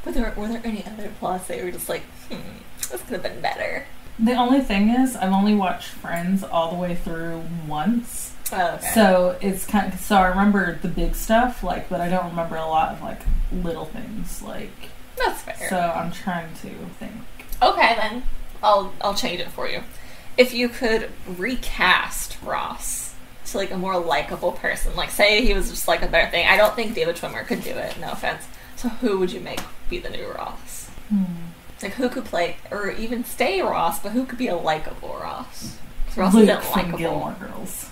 Were there any other plots that you were just like, this could have been better? The only thing is, I've only watched Friends all the way through once. Oh, okay. So it's kind of, so I remember the big stuff, like, but I don't remember a lot of, like, little things, like. That's fair. So I'm trying to think. Okay, then I'll change it for you. If you could recast Ross to, like, a more likable person, like, say he was just, like, a better thing. I don't think David Schwimmer could do it. No offense. So who would you make be the new Ross? Like, who could play, or even stay Ross, but who could be a likable Ross? Ross Luke isn't from likable. Gilmore Girls.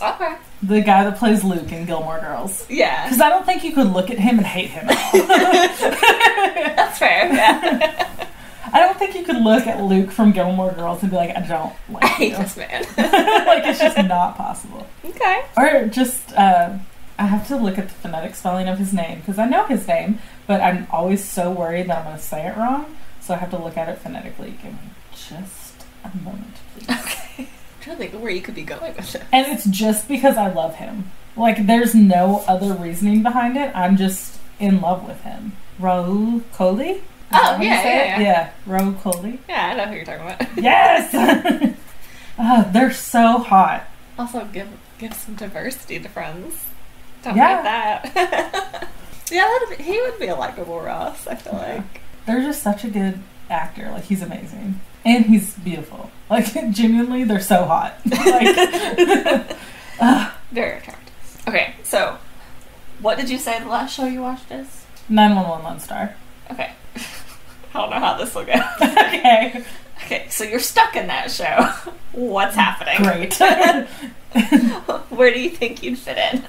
Okay. The guy that plays Luke in Gilmore Girls. Yeah. Because I don't think you could look at him and hate him at all. That's fair, yeah. I don't think you could look at Luke from Gilmore Girls and be like, I don't like I hate you. this man. Like, it's just not possible. Okay. Or just, I have to look at the phonetic spelling of his name, because I know his name, but I'm always so worried that I'm going to say it wrong, so I have to look at it phonetically. Give me just a moment, please. Okay. I'm trying to think where you could be going with it. And it's just because I love him. Like, there's no other reasoning behind it. I'm just in love with him. Raul Coley? Oh, yeah. Yeah, Raul Coley. Yeah, I know who you're talking about. Yes! They're so hot. Also, give some diversity to Friends. Don't hate that. Yeah, he would be a likable Ross, I feel like. They're just such a good actor. Like, he's amazing. And he's beautiful. Like, genuinely, they're so hot. Like, very attractive. Okay, so, what did you say the last show you watched is? 911 Lonestar. Okay. I don't know how this will go. Okay. Okay, so you're stuck in that show. What's happening? Great. Where do you think you'd fit in?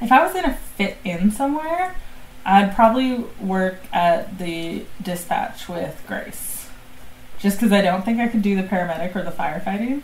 If I was going to fit in somewhere, I'd probably work at the dispatch with Grace. Just because I don't think I could do the paramedic or the firefighting.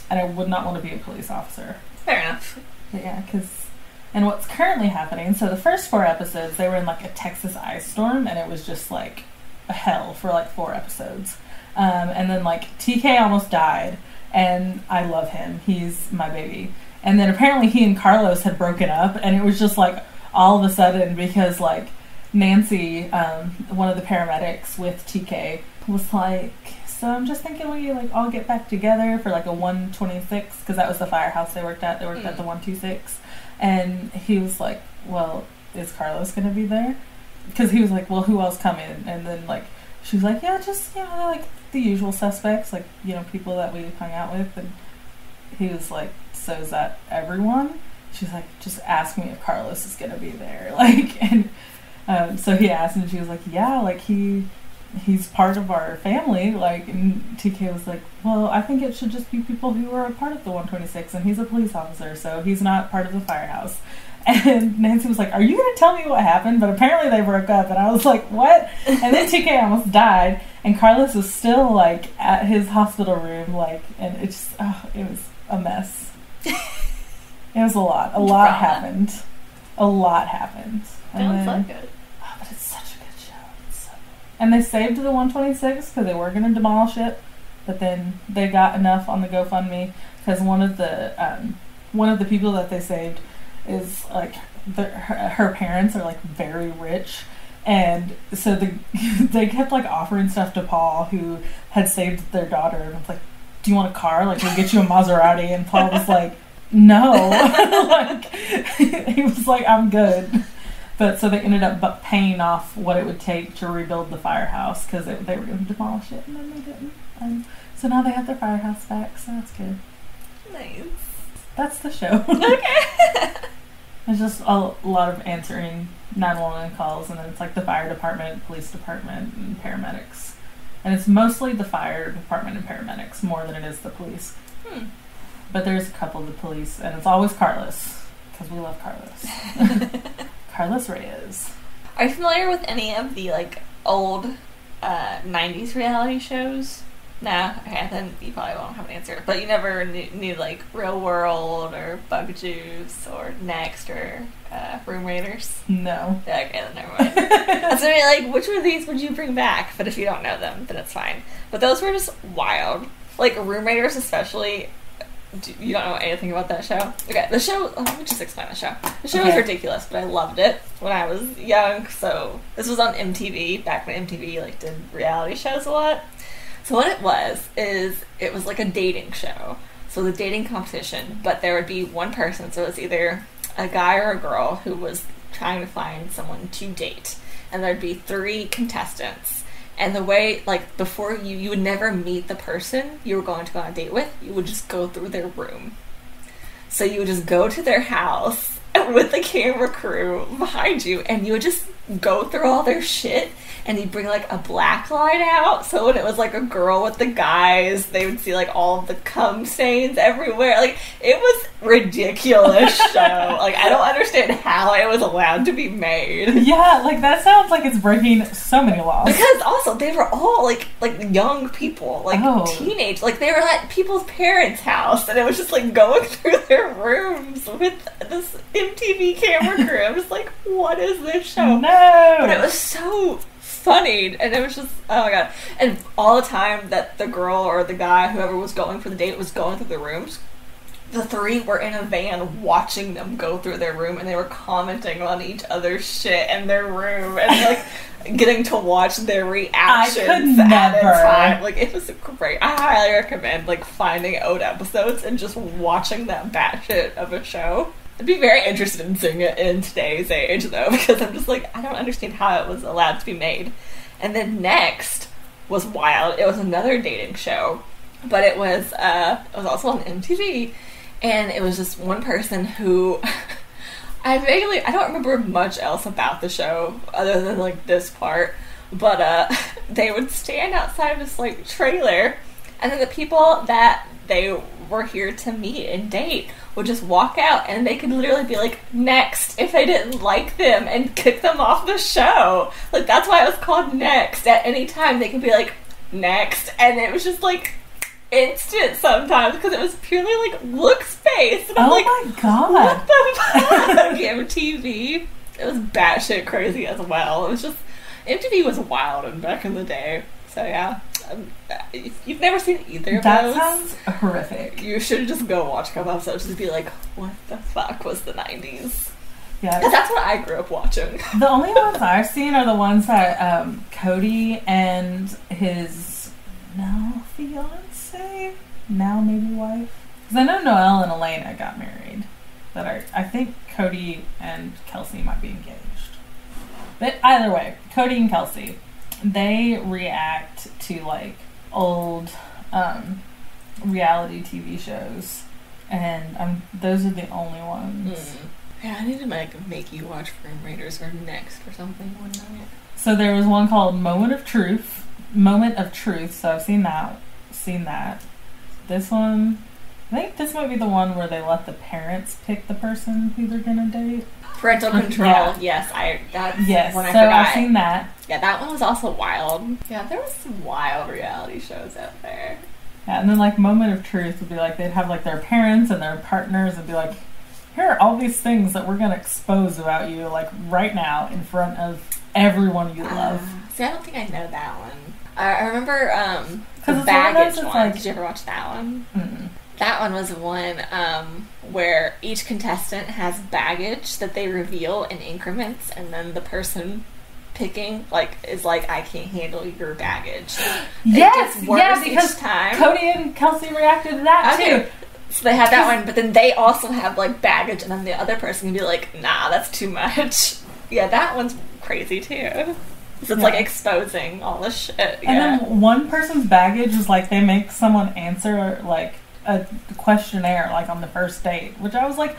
And I would not want to be a police officer. Fair enough. But yeah, because... And what's currently happening, so the first 4 episodes, they were in like a Texas ice storm, and it was just like a hell for like 4 episodes. And then like TK almost died, and I love him. He's my baby. And then apparently he and Carlos had broken up, and it was just like all of a sudden because like Nancy, one of the paramedics with TK, was like, so I'm just thinking we like all get back together for like a 126, because that was the firehouse they worked at. They worked at the 126. And he was like, well, is Carlos going to be there? Because he was like, well, who else coming? And then like, she was like, yeah, just, you know, like the usual suspects, like, you know, people that we hung out with. And he was like, so is that everyone? She's like, just ask me if Carlos is going to be there. Like, and so he asked, and she was like, yeah, like he's part of our family. Like, and TK was like, well, I think it should just be people who are a part of the 126, and he's a police officer, so he's not part of the firehouse. And Nancy was like, are you going to tell me what happened? But apparently they broke up, and I was like, what? And then TK almost died, and Carlos was still like at his hospital room, like, and it just, it was a mess. It was a lot. A lot happened. A lot happened. Sounds so good. Oh, but it's such a good show. It's so good. And they saved the 126 because they were going to demolish it, but then they got enough on the GoFundMe because one of the people that they saved is like her parents are like very rich, and so they kept like offering stuff to Paul, who had saved their daughter, and was like, do you want a car? Like, we'll get you a Maserati. And Paul was like, no. Like, he was like, I'm good. But so they ended up paying off what it would take to rebuild the firehouse, because they were going to demolish it, and then they didn't. And so now they have their firehouse back, so that's good. Nice. That's the show. Okay. It's just a lot of answering 911 calls, and then it's like the fire department, police department, and paramedics. And it's mostly the fire department and paramedics more than it is the police. But there's a couple of the police, and it's always Carlos, because we love Carlos. Carlos Reyes. Are you familiar with any of the like old 90s reality shows? No? Okay, then you probably won't have an answer. But you never knew like Real World or Bug Juice or Next or Room Raiders? No. Yeah, okay, then never mind. I was gonna be like, which one of these would you bring back? But if you don't know them, then it's fine. But those were just wild. Like Room Raiders especially. You don't know anything about that show? Okay, the show, let me just explain the show. The show was ridiculous, but I loved it when I was young. So this was on MTV, back when MTV like did reality shows a lot. So what it was like a dating show. So the dating competition, but there would be one person, so it was either a guy or a girl who was trying to find someone to date. And there'd be 3 contestants. And the way, like, before you would never meet the person you were going to go on a date with, you would just go through their room. So you would just go to their house with the camera crew behind you, and you would just go through all their shit, and you'd bring, like, a black light out, so when it was, like, a girl with the guys, they would see, like, all of the cum stains everywhere. Like, it was ridiculous show. Like, I don't understand how it was allowed to be made. Yeah, like, that sounds like it's breaking so many laws. Because also, they were all, like young people, like, teenage. Like, they were at people's parents' house, and it was just, like, going through their rooms with this MTV camera crew. I'm just like, what is this show? No! But it was so funny, and it was just, oh my god. And all the time that the girl or the guy, whoever was going for the date, was going through the rooms, the 3 were in a van watching them go through their room, and they were commenting on each other's shit in their room, and like getting to watch their reactions at a time. Like, it was great. I highly recommend like finding old episodes and just watching that batshit of a show. I'd be very interested in seeing it in today's age, though, because I'm just like, I don't understand how it was allowed to be made. And then Next was wild. It was another dating show, but it was also on MTV, and it was just one person who I don't remember much else about the show other than like this part, But they would stand outside this like trailer, and then the people that they were here to meet and date would just walk out, and they could literally be like, next, if they didn't like them, and kick them off the show. Like, that's why it was called Next. At any time, they could be like, next, and it was just like instant sometimes, because it was purely like looks based. And I'm like, my god, what the fuck? MTV. It was batshit crazy as well. It was just, MTV was wild back in the day. So yeah, if you've never seen either of that those, sounds horrific. you should just go watch a couple episodes and be like, what the fuck was the 90s? Yeah, Because that's what I grew up watching. the only ones I've seen are the ones that Cody and his now fiance, now maybe wife. Because I know Noelle and Elena got married. I think Cody and Kelsey might be engaged. But either way, Cody and Kelsey, they react to like old reality TV shows, and those are the only ones. Yeah, I need to make you watch Frame Raiders or Next or something one night. So there was one called Moment of Truth. So I've seen that. This one, I think this might be the one where they let the parents pick the person who they're gonna date. Parental Control. Yeah. Yes, that's Yes, one I so forgot. I've seen that. Yeah, that one was also wild. Yeah, there was some wild reality shows out there. Yeah, and then like Moment of Truth would be like they'd have like their parents and their partners and be like, here are all these things that we're gonna expose about you like right now in front of everyone you love. See, I don't think I know that one. I remember the it's baggage one one. like, Did you ever watch that one? Mm-mm. That one was one where each contestant has baggage that they reveal in increments, and then the person picking is like, I can't handle your baggage. Yes, it gets worse yeah, because each time. Cody and Kelsey reacted to that too. So they have that one, but then they also have like baggage, and then the other person can be like, nah, that's too much. Yeah, that one's crazy too. So it's like exposing all this shit. Yeah. And then one person's baggage is like they make someone answer like a questionnaire like on the first date, which I was like,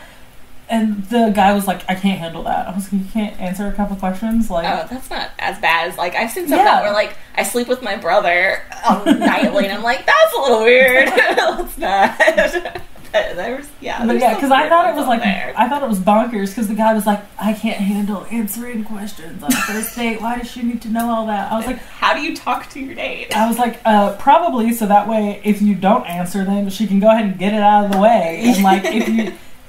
and the guy was like, I can't handle that. I was like, you can't answer a couple questions? Like, oh, that's not as bad as like I've seen some that where like I sleep with my brother nightly, and I'm like, that's a little weird. That's not. Because I thought it was like I thought it was bonkers because the guy was like, I can't handle answering questions on the first date. Why does she need to know all that? I was like, how do you talk to your date? I was like, probably so that way if you don't answer them, she can go ahead and get it out of the way. And like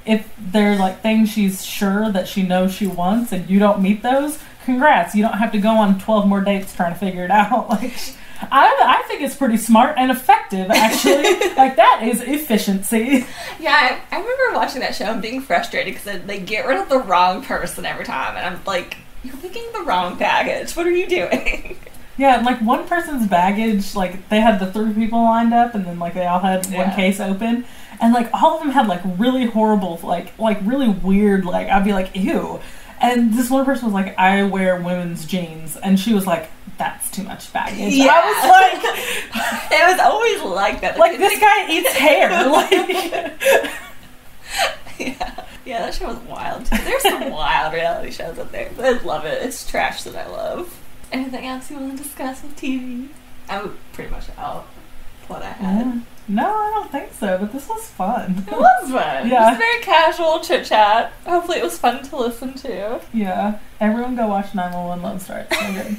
if they're like things she's sure that she knows she wants and you don't meet those, congrats. You don't have to go on 12 more dates trying to figure it out. Like, I think it's pretty smart and effective, actually. Like, that is efficiency. Yeah, I remember watching that show and being frustrated because they get rid of the wrong person every time, and I'm like, you're picking the wrong baggage. What are you doing? Yeah, like one person's baggage, like they had the 3 people lined up, and then like they all had one case open, and like all of them had like really horrible, like really weird, like I'd be like, ew. And this one person was like, I wear women's jeans. And she was like, that's too much baggage. Yeah. I was like... It was always like that. Like, this guy eats hair. Like... Yeah, that show was wild. There's some wild reality shows out there. I love it. It's trash that I love. Anything else you want to discuss with TV? I'm pretty much out what I had. Yeah. No, I don't think so, but this was fun. It was fun. Yeah. It was very casual chit-chat. Hopefully it was fun to listen to. Yeah. Everyone go watch 911 Lonestar. It's so good.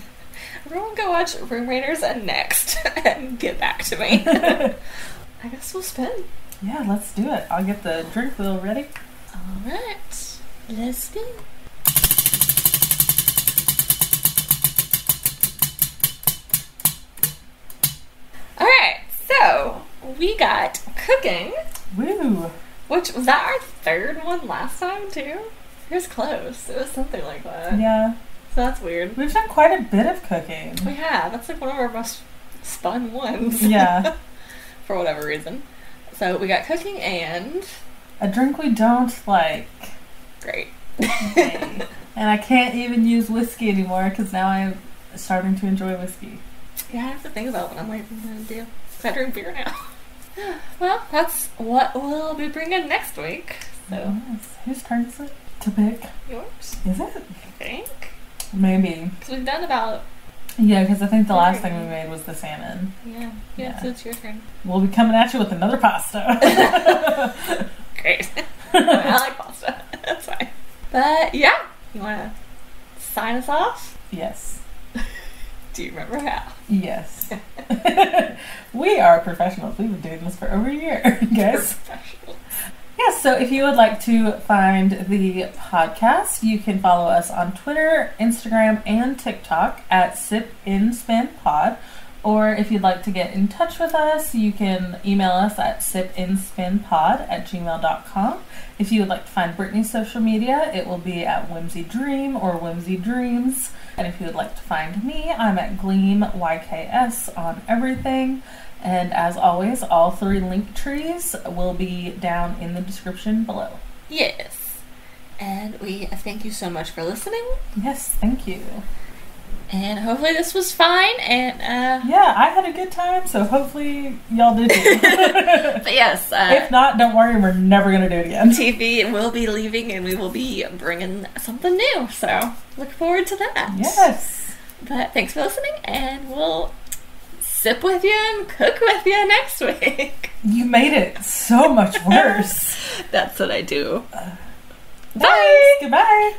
Everyone go watch Room Raiders and Next and get back to me. I guess we'll spin. Yeah, let's do it. I'll get the drink wheel ready. Alright. Let's spin. Alright, so we got cooking. Woo! Which, was that our third one last time too? It was close. It was something like that. Yeah. So that's weird. We've done quite a bit of cooking. We have. That's like one of our most fun ones. Yeah. For whatever reason. So we got cooking and... a drink we don't like. Great. And I can't even use whiskey anymore because now I'm starting to enjoy whiskey. Yeah, I have to think about what I'm like, I'm going to do. I drink beer now. Well, that's what we'll be bringing next week. So, yes. Whose turn is it to pick? Yours? Is it? I think. Maybe. Because we've done about... Yeah, because I think the last thing we made was the salmon. Yeah, so it's your turn. We'll be coming at you with another pasta. Great. I like pasta. That's fine. But yeah, you want to sign us off? Yes. Do you remember how? Yes. We are professionals. We've been doing this for over a year, guys. Professionals. Yes, so if you would like to find the podcast, you can follow us on Twitter, Instagram, and TikTok at SipInSpinPod. Or if you'd like to get in touch with us, you can email us at sipinspinpod@gmail.com. If you would like to find Brittany's social media, it will be at Whimsy Dream or Whimsy Dreams. And if you would like to find me, I'm at Gleam YKS on everything. And as always, all 3 link trees will be down in the description below. Yes. And we thank you so much for listening. Yes, thank you. And hopefully this was fine. And yeah, I had a good time, so hopefully y'all did too. But yes. If not, don't worry, we're never going to do it again. TV will be leaving and we will be bringing something new. So look forward to that. Yes. But thanks for listening, and we'll sip with you and cook with you next week. You made it so much worse. That's what I do. Bye. Goodbye.